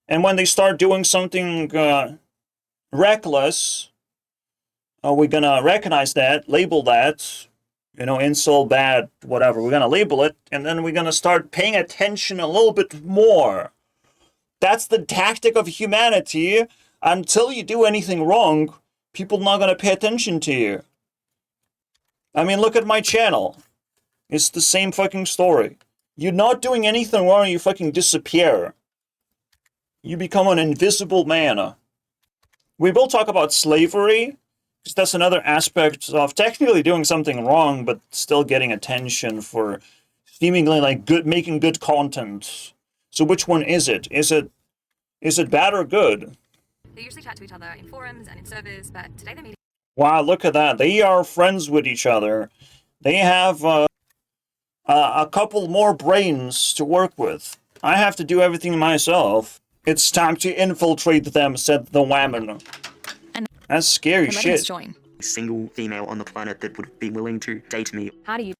And when they start doing something reckless, we're gonna recognize that, label that, incel, bad, whatever. We're gonna label it, and then we're gonna start paying attention a little bit more. That's the tactic of humanity. Until you do anything wrong, people are not gonna pay attention to you. I mean, look at my channel. It's the same fucking story. You're not doing anything wrong, you fucking disappear. You become an invisible man. We will talk about slavery, because that's another aspect of technically doing something wrong, but still getting attention for seemingly like making good content. So which one is it? Is it bad or good? They usually chat to each other in forums and in servers, but today they're meeting. Wow, look at that. They are friends with each other. They have a couple more brains to work with. I have to do everything myself. It's time to infiltrate them, said the woman. And that's scary letting shit. us join. Single female on the planet that would be willing to date me. How do you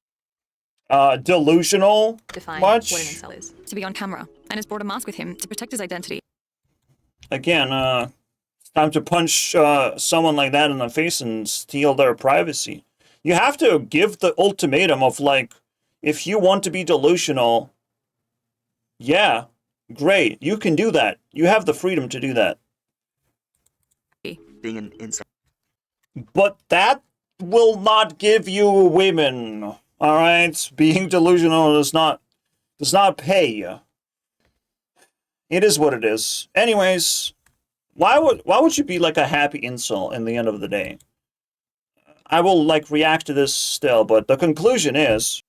Delusional? define What? what an incel is? To be on camera, and has brought a mask with him to protect his identity. Again, it's time to punch someone like that in the face and steal their privacy. You have to give the ultimatum of, like, if you want to be delusional, yeah, great, you can do that. You have the freedom to do that. Being an incel. But that will not give you women, alright? Being delusional does not pay you. It is what it is. Anyways, why would you be like a happy incel in the end of the day? I will like react to this still, but the conclusion is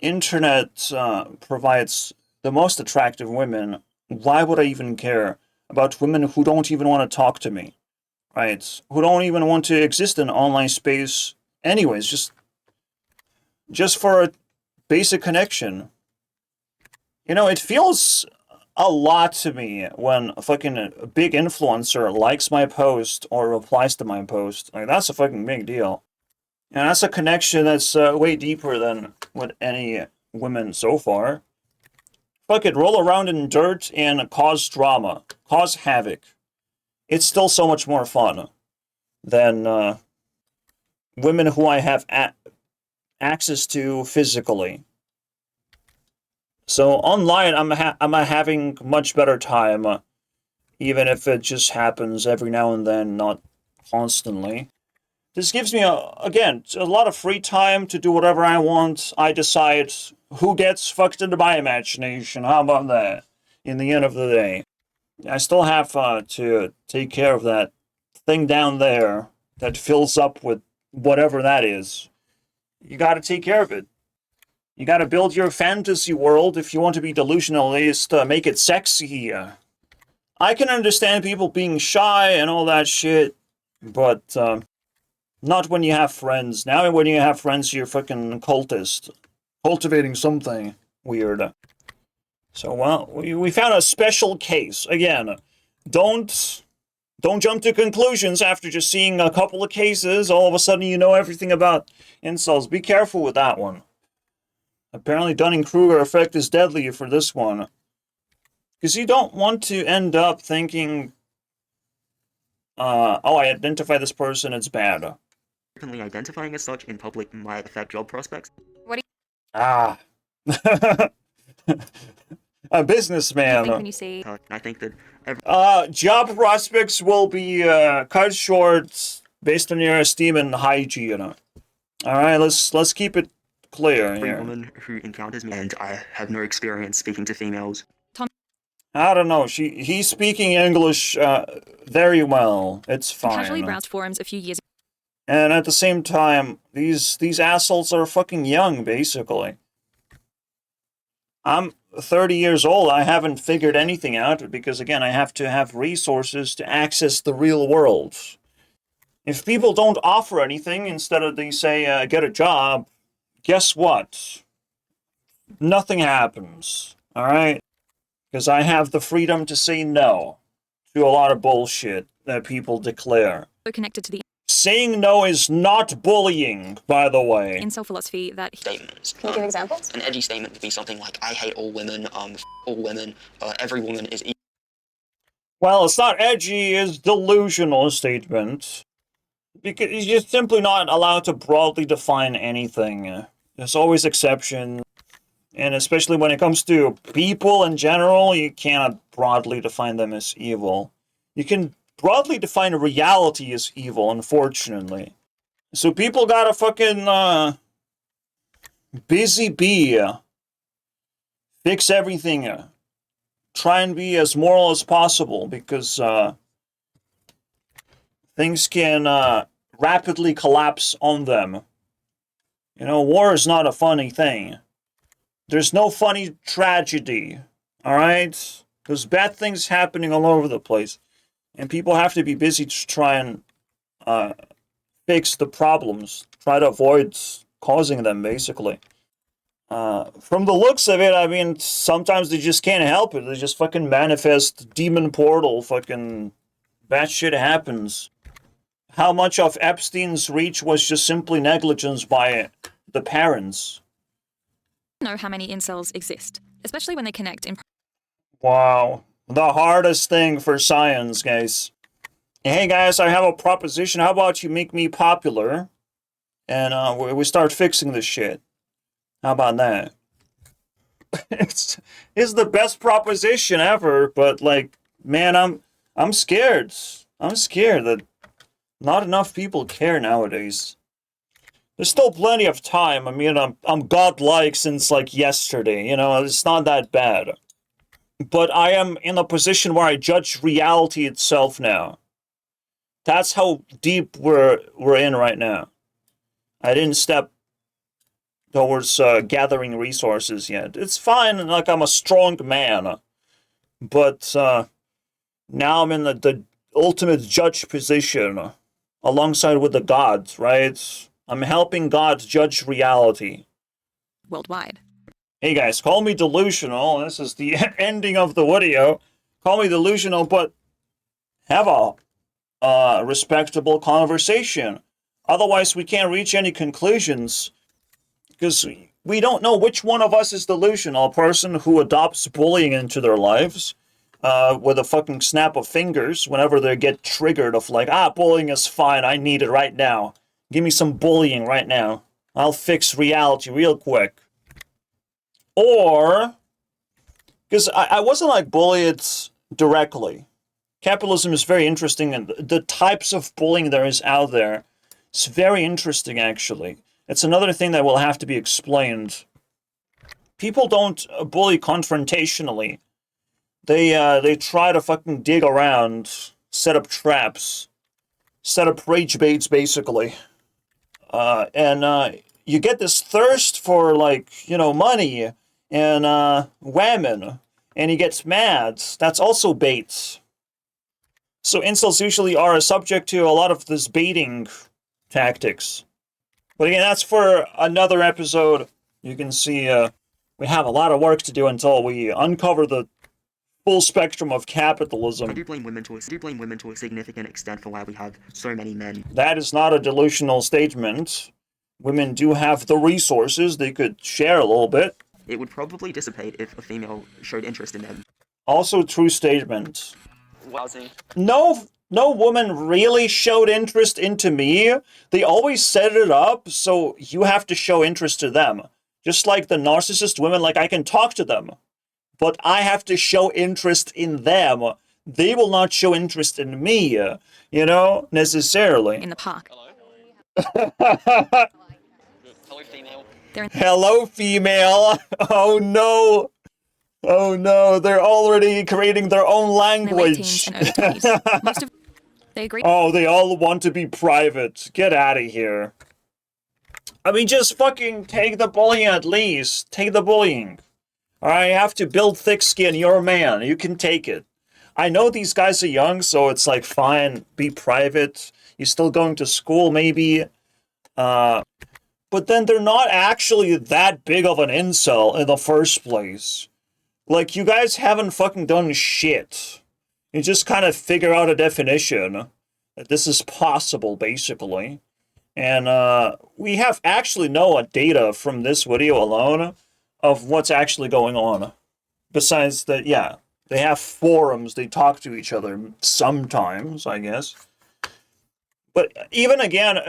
internet provides the most attractive women. Why would I even care about women who don't even want to talk to me? Right? Who don't even want to exist in online space anyways, just for a basic connection. It feels a lot to me when a fucking big influencer likes my post or replies to my post. Like, that's a fucking big deal. And that's a connection that's way deeper than with any women so far. Fuck it, roll around in dirt and cause drama, cause havoc. It's still so much more fun than women who I have access to physically. So online, I'm having much better time, even if it just happens every now and then, not constantly. This gives me, again, a lot of free time to do whatever I want. I decide who gets fucked into my imagination. How about that? In the end of the day. I still have to take care of that thing down there that fills up with whatever that is. You gotta take care of it. You gotta build your fantasy world if you want to be delusional, at least make it sexy. I can understand people being shy and all that shit, but not when you have friends. Now when you have friends, you're fucking cultist. Cultivating something weird. So, well, we found a special case. Again, don't jump to conclusions after just seeing a couple of cases. All of a sudden you know everything about incels. Be careful with that one. Apparently Dunning-Kruger effect is deadly for this one. Because you don't want to end up thinking, oh, I identify this person, it's bad. Openly identifying as such in public might affect job prospects. Ah. A Think businessman. when you see I think that Job prospects will be cut short based on your esteem and hygiene. All right, let's keep it clear every here. woman who encounters me, and I have no experience speaking to females. I don't know. He's speaking English very well. It's casually fine. browsed forums a few years And at the same time, these assholes are fucking young, basically. I'm 30 years old. I haven't figured anything out because, again, I have to have resources to access the real world. If people don't offer anything, instead of they say, get a job, guess what? Nothing happens, alright? Because I have the freedom to say no to a lot of bullshit that people declare. so connected to the Saying no is not bullying, by the way. incel philosophy that Statements. Can you give examples? An edgy statement would be something like, I hate all women, all women, every woman is equal. Well, it's not edgy, it's delusional statement. Because you're simply not allowed to broadly define anything. There's always exceptions. And especially when it comes to people in general, you cannot broadly define them as evil. You can broadly define reality as evil, unfortunately. So people gotta fucking, busy bee. Fix everything. Try and be as moral as possible, because, things can, rapidly collapse on them. You know, war is not a funny thing. There's no funny tragedy, alright? There's bad things happening all over the place. And people have to be busy to try and fix the problems. Try to avoid causing them, basically. From the looks of it, I mean, sometimes they just can't help it. They just fucking manifest demon portal, fucking bad shit happens. How much of Epstein's reach was just simply negligence by the parents? know how many incels exist, especially when they connect in Wow. The hardest thing for science, guys. Hey guys, I have a proposition. How about you make me popular? And we start fixing this shit. How about that? it's the best proposition ever, but like, man, I'm scared. I'm scared that not enough people care nowadays. There's still plenty of time. I mean, I'm godlike since like yesterday, you know, it's not that bad. But I am in a position where I judge reality itself now. That's how deep we're in right now. I didn't step towards gathering resources yet. It's fine, like I'm a strong man. But now I'm in the ultimate judge position, alongside with the gods, right? I'm helping God judge reality. worldwide. Hey guys, call me delusional. This is the ending of the video. Call me delusional, but have a respectable conversation. Otherwise, we can't reach any conclusions. Because we don't know which one of us is delusional. A person who adopts bullying into their lives with a fucking snap of fingers whenever they get triggered of like, bullying is fine, I need it right now. Give me some bullying right now. I'll fix reality real quick. Or, because I wasn't like bullied directly. Capitalism is very interesting, and the types of bullying there is out there, it's very interesting actually. It's another thing that will have to be explained. People don't bully confrontationally. They try to fucking dig around, set up traps, set up rage baits basically. And you get this thirst for like, you know, money and women, and he gets mad. That's also baits. So incels usually are subject to a lot of this baiting tactics. But again, that's for another episode. You can see we have a lot of work to do until we uncover the full spectrum of capitalism. I do blame women to a significant extent for why we have so many men. That is not a delusional statement. Women do have the resources. They could share a little bit. It would probably dissipate if a female showed interest in them. Also true statement. Wowsy. No woman really showed interest into me. They always set it up so you have to show interest to them. Just like the narcissist women, like I can talk to them, but I have to show interest in them. They will not show interest in me, you know, necessarily. in the park. Hello, female. Hello, female. Oh no. Oh no, they're already creating their own In their late teens language. and early 20s. Most of they agree. Oh, they all want to be private. Get out of here. I mean, just fucking take the bullying at least. Take the bullying. Alright, you have to build thick skin. You're a man. You can take it. I know these guys are young, so it's like, fine, be private. You're still going to school, maybe. But then they're not actually that big of an incel in the first place. Like, you guys haven't fucking done shit. You just kind of figure out a definition that this is possible, basically. And we have actually no data from this video alone of what's actually going on. Besides that, yeah, they have forums, they talk to each other sometimes, I guess. But even again,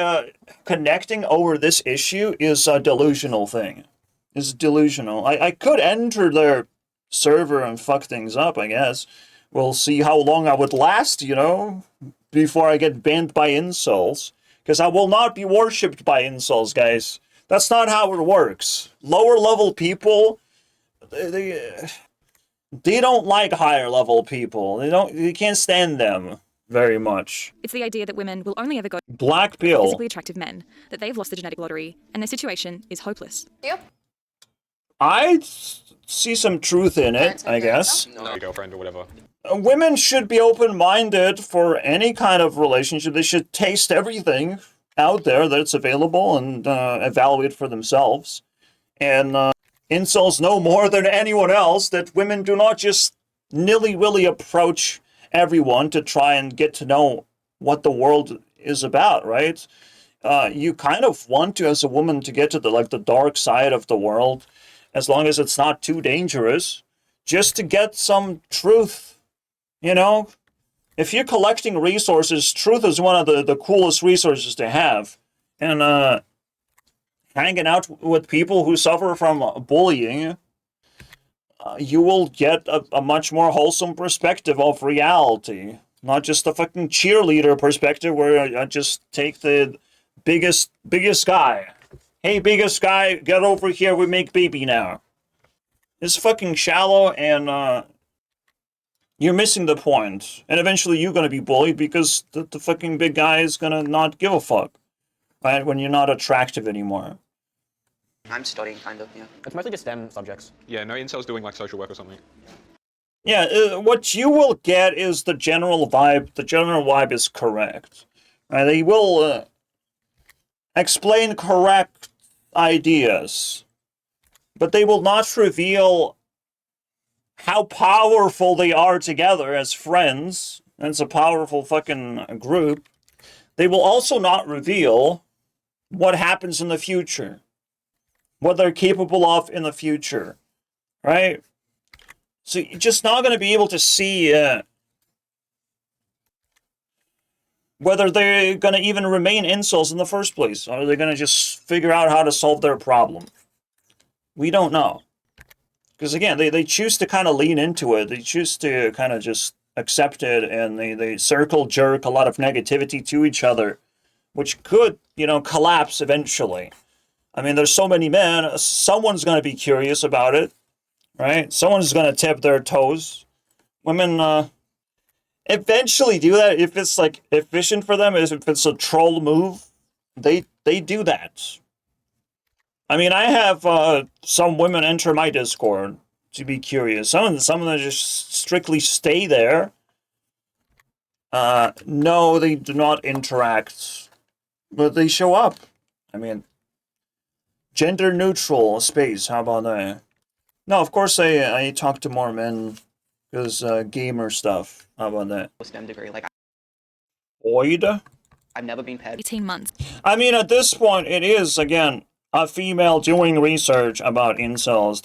connecting over this issue is a delusional thing. It's delusional. I could enter their server and fuck things up, I guess. We'll see how long I would last, you know, before I get banned by incels. Because I will not be worshipped by incels, guys. That's not how it works. Lower level people, they don't like higher level people. You can't stand them very much. It's the idea that women will only ever go Black for Bill. physically attractive men, that they've lost the genetic lottery, and their situation is hopeless. I see some truth in it, I guess. Your girlfriend or whatever. Women should be open-minded for any kind of relationship. They should taste everything out there that's available and evaluate for themselves. And incels know more than anyone else that women do not just nilly-willy approach everyone to try and get to know what the world is about, right? You kind of want to, as a woman, to get to the dark side of the world, as long as it's not too dangerous, just to get some truth. You know, if you're collecting resources, truth is one of the coolest resources to have. And hanging out with people who suffer from bullying, you will get a much more wholesome perspective of reality. Not just the fucking cheerleader perspective where I just take the biggest guy. Hey, biggest guy, get over here, we make baby now. It's fucking shallow, and you're missing the point. And eventually you're gonna be bullied because the fucking big guy is gonna not give a fuck. Right? When you're not attractive anymore. I'm studying, kind of, yeah. It's mostly just STEM subjects. Yeah, no incels doing like social work or something. Yeah, what you will get is the general vibe. The general vibe is correct. They will explain correct ideas, but they will not reveal how powerful they are together as friends. And it's a powerful fucking group. They will also not reveal what happens in the future. What they're capable of in the future. Right? So you're just not going to be able to see whether they're going to even remain incels in the first place. Or are they going to just figure out how to solve their problem? We don't know. Because again, they choose to kind of lean into it. They choose to kind of just accept it, and they circle jerk a lot of negativity to each other, which could, you know, collapse eventually. I mean, there's so many men, someone's going to be curious about it, right? Someone's going to tip their toes. Women eventually do that if it's like efficient for them, if it's a troll move, they do that. I mean, I have some women enter my Discord to be curious. Some of them just strictly stay there. No, they do not interact, but they show up. I mean, gender neutral space. How about that? No, of course I talk to more men because gamer stuff. How about that? STEM degree, like, Oid? I've never been paired. 18 months. I mean, at this point, it is, again, a female doing research about incels.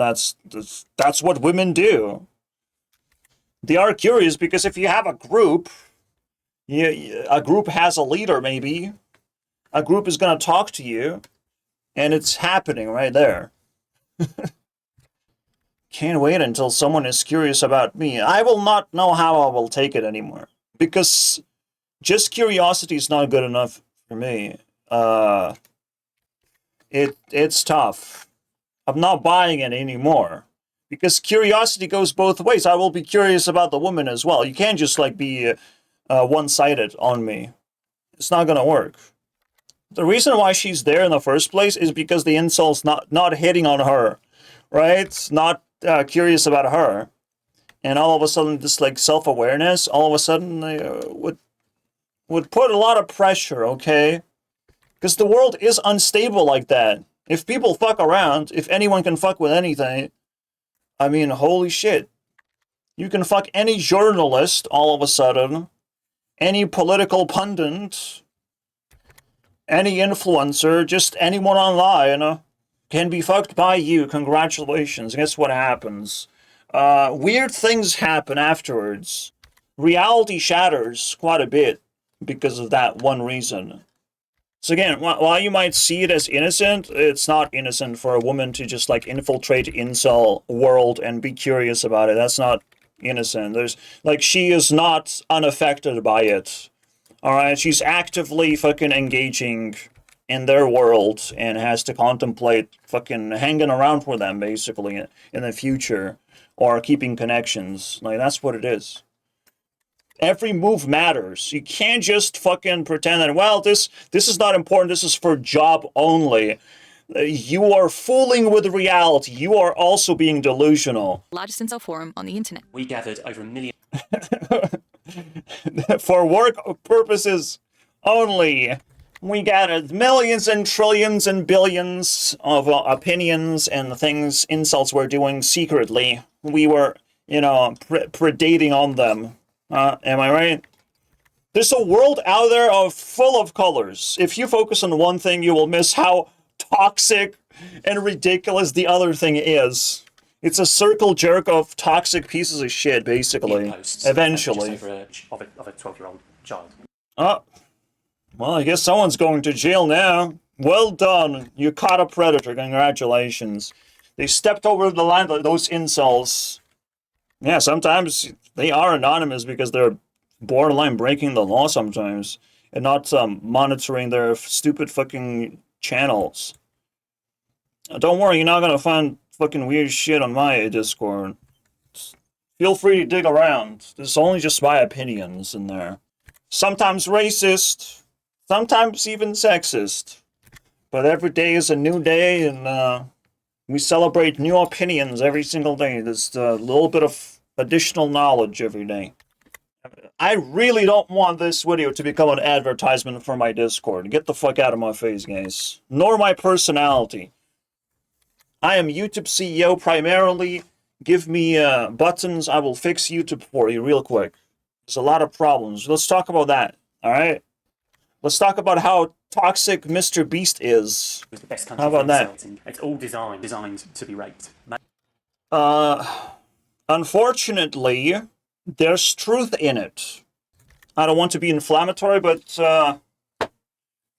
That's what women do. They are curious because if you have a group, a group has a leader, maybe. A group is going to talk to you, and it's happening right there. Can't wait until someone is curious about me. I will not know how I will take it anymore. Because just curiosity is not good enough for me. It's tough. I'm not buying it anymore. Because curiosity goes both ways. I will be curious about the woman as well. You can't just like be one-sided on me. It's not gonna work. The reason why she's there in the first place is because the insult's not hitting on her, right? Not curious about her. And all of a sudden, this like self-awareness, all of a sudden would put a lot of pressure, okay? Because the world is unstable like that. If people fuck around, if anyone can fuck with anything, I mean, holy shit. You can fuck any journalist all of a sudden, any political pundit, any influencer, just anyone online can be fucked by you. Congratulations. Guess what happens? Weird things happen afterwards. Reality shatters quite a bit because of that one reason. So again, while you might see it as innocent, it's not innocent for a woman to just like infiltrate incel world and be curious about it. That's not innocent. There's like, she is not unaffected by it. Alright, she's actively fucking engaging in their world and has to contemplate fucking hanging around for them basically in the future or keeping connections. Like, that's what it is. Every move matters. You can't just fucking pretend that, well, this is not important, this is for job only. You are fooling with reality. You are also being delusional. Largest incel forum on the internet. We gathered over 1 million. For work purposes only. We gathered millions and trillions and billions of opinions and things insults were doing secretly. We were, predating on them. Am I right? There's a world out there full of colors. If you focus on one thing, you will miss how toxic and ridiculous the other thing is. It's a circle jerk of toxic pieces of shit, basically. Eventually. Just over of a 12-year-old child. Oh. Well, I guess someone's going to jail now. Well done. You caught a predator. Congratulations. They stepped over the line, those incels. Yeah, sometimes they are anonymous because they're borderline breaking the law sometimes and not monitoring their stupid fucking channels. Don't worry, you're not gonna find fucking weird shit on my Discord. Feel free to dig around. This is only just my opinions in there. Sometimes racist, sometimes even sexist. But every day is a new day, and we celebrate new opinions every single day. There's a little bit of additional knowledge every day. I really don't want this video to become an advertisement for my Discord. Get the fuck out of my face, guys. Nor my personality. I am YouTube CEO primarily. Give me buttons, I will fix YouTube for you real quick. There's a lot of problems. Let's talk about that, alright? Let's talk about how toxic Mr. Beast is. It was the best country How about for that? insulting. It's all designed to be raped. Unfortunately, there's truth in it. I don't want to be inflammatory, but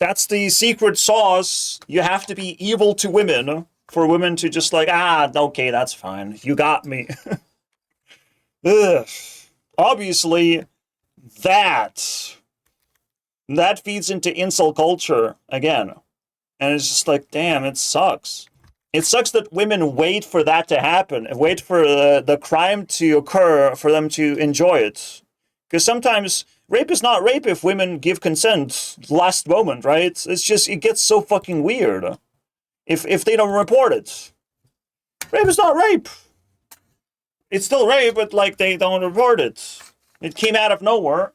that's the secret sauce. You have to be evil to women for women to just like, okay, that's fine. You got me. Ugh. Obviously, that feeds into incel culture again. And it's just like, damn, it sucks. It sucks that women wait for that to happen, and wait for the crime to occur for them to enjoy it. Because sometimes rape is not rape if women give consent last moment, right? It's just, it gets so fucking weird if they don't report it. Rape is not rape. It's still rape, but like they don't report it. It came out of nowhere,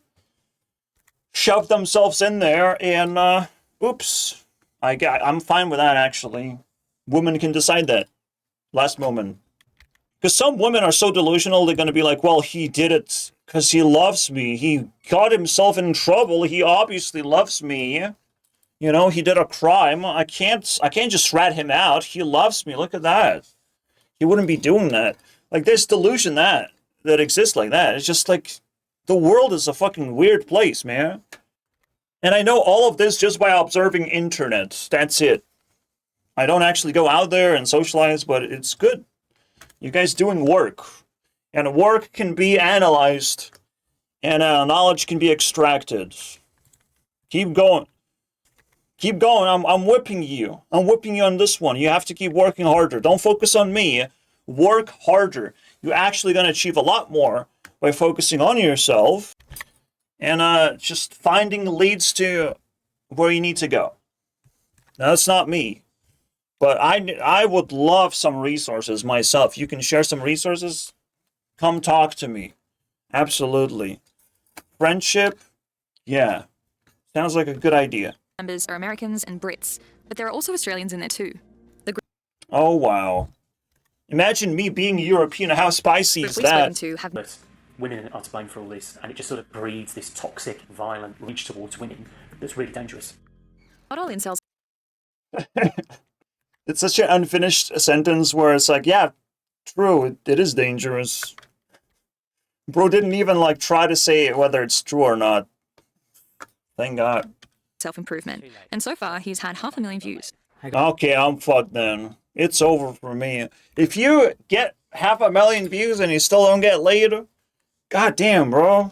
shoved themselves in there, and oops. I'm fine with that, actually. Women can decide that. Last moment. Because some women are so delusional, they're going to be like, well, he did it because he loves me. He got himself in trouble. He obviously loves me. You know, he did a crime. I can't just rat him out. He loves me. Look at that. He wouldn't be doing that. Like, there's delusion that exists like that. It's just like, the world is a fucking weird place, man. And I know all of this just by observing internet. That's it. I don't actually go out there and socialize, but it's good. You guys doing work. And work can be analyzed, and knowledge can be extracted. Keep going. Keep going. I'm whipping you. I'm whipping you on this one. You have to keep working harder. Don't focus on me. Work harder. You're actually going to achieve a lot more by focusing on yourself and just finding leads to where you need to go. Now, that's not me. But I would love some resources myself. You can share some resources? Come talk to me. Absolutely. Friendship? Yeah. Sounds like a good idea. Members are Americans and Brits, but there are also Australians in there too. Oh, wow. Imagine me being European. How spicy Group is we've spoken that? to have But women are to blame for all this, and it just sort of breeds this toxic, violent reach towards women that's really dangerous. not all incels It's such an unfinished sentence where it's like, yeah, true, it is dangerous. Bro didn't even like try to say whether it's true or not. Thank God. self-improvement, and so far he's had 500,000 views. Okay, I'm fucked then. It's over for me. If you get 500,000 views and you still don't get laid, god damn, bro.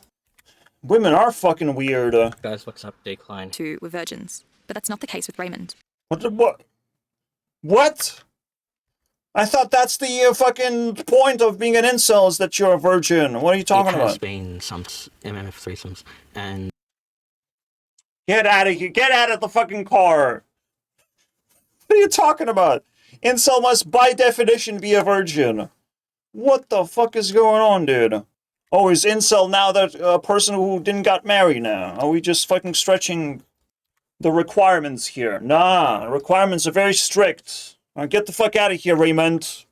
Women are fucking weird. Guys, what's up, Decline? Two were virgins, but that's not the case with Raymond. What? What? I thought that's the fucking point of being an incel is that you're a virgin. What are you talking It has about? been some MMF threesomes, and Get out of here. Get out of the fucking car. What are you talking about? Incel must by definition be a virgin. What the fuck is going on, dude? Oh, is incel now that person who didn't got married now? Are we just fucking stretching the requirements here? Nah, the requirements are very strict. Get the fuck out of here, Raymond.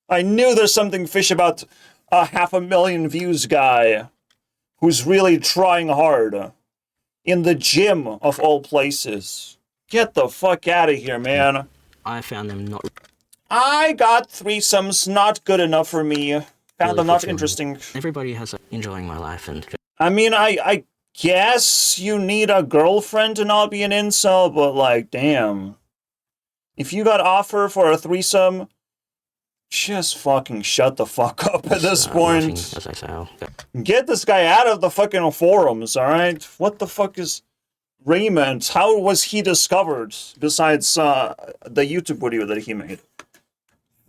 I knew there's something fish about a 500,000 views guy who's really trying hard. In the gym, of all places. Get the fuck out of here, man. I found them not I got threesomes, not good enough for me. Found really them not fulfilling. interesting. Everybody has enjoying my life, and I mean, I guess you need a girlfriend to not be an incel, but like, damn. If you got offer for a threesome, just fucking shut the fuck up at this laughing point. as I say, I'll go. Get this guy out of the fucking forums, alright? What the fuck is Raymond? How was he discovered besides the YouTube video that he made?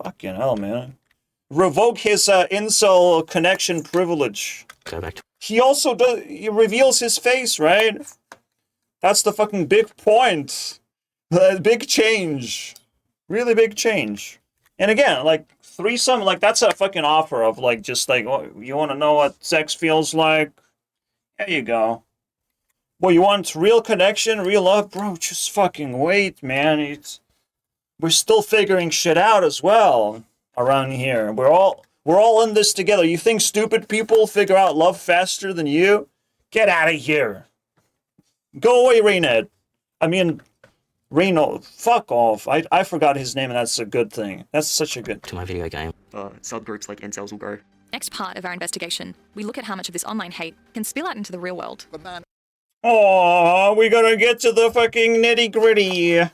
Fucking hell, man. Revoke his incel connection privilege. Go back to He also does, he reveals his face, right? That's the fucking big point. Big change. Really big change. And again, like, threesome, like, that's a fucking offer of, like, just, like, oh, you want to know what sex feels like? There you go. Well, you want real connection, real love? Bro, just fucking wait, man. We're still figuring shit out as well around here. We're all in this together. You think stupid people figure out love faster than you? Get out of here. Go away, Rayned. I mean... Reno, fuck off. I forgot his name, and that's a good thing. That's such a good... my video game. Subgroups like incels will grow. Next part of our investigation, we look at how much of this online hate can spill out into the real world. Oh, we gotta get to the fucking nitty-gritty.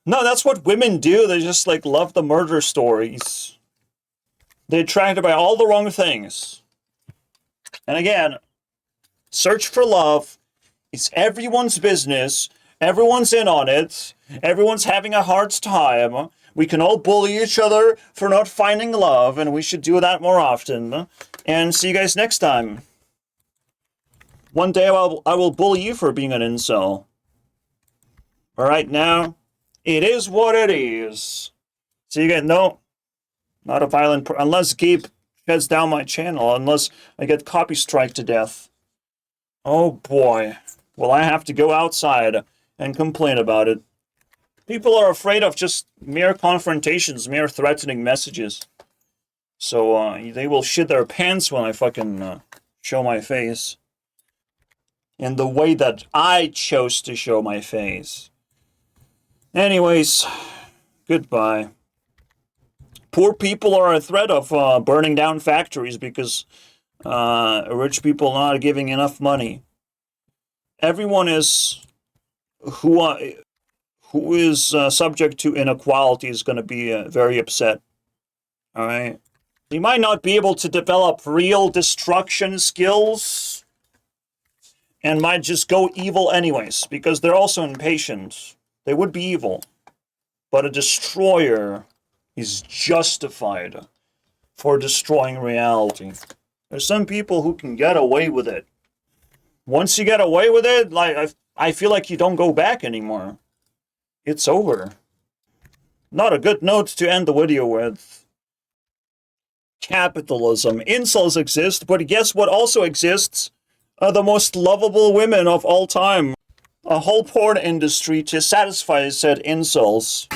No, that's what women do. They just, like, love the murder stories. They're attracted by all the wrong things. And again, search for love. It's everyone's business. Everyone's in on it. Everyone's having a hard time. We can all bully each other for not finding love, and we should do that more often. And see you guys next time. One day I will bully you for being an incel. But right now, it is what it is. See you guys. No, not a violent... unless Gabe sheds down my channel. Unless I get copy strike to death. Oh boy. Will I have to go outside and complain about it. People are afraid of just mere confrontations, mere threatening messages. So, they will shit their pants when I fucking show my face. In the way that I chose to show my face. Anyways, goodbye. Poor people are a threat of burning down factories because rich people are not giving enough money. Everyone is... who who is subject to inequality is going to be very upset. All right? They might not be able to develop real destruction skills and might just go evil anyways, because they're also impatient. They would be evil. But a destroyer is justified for destroying reality. There's some people who can get away with it. Once you get away with it, like I feel like you don't go back anymore. It's over. Not a good note to end the video with. Capitalism. Incels exist, but guess what also exists? The most lovable women of all time. A whole porn industry to satisfy said incels.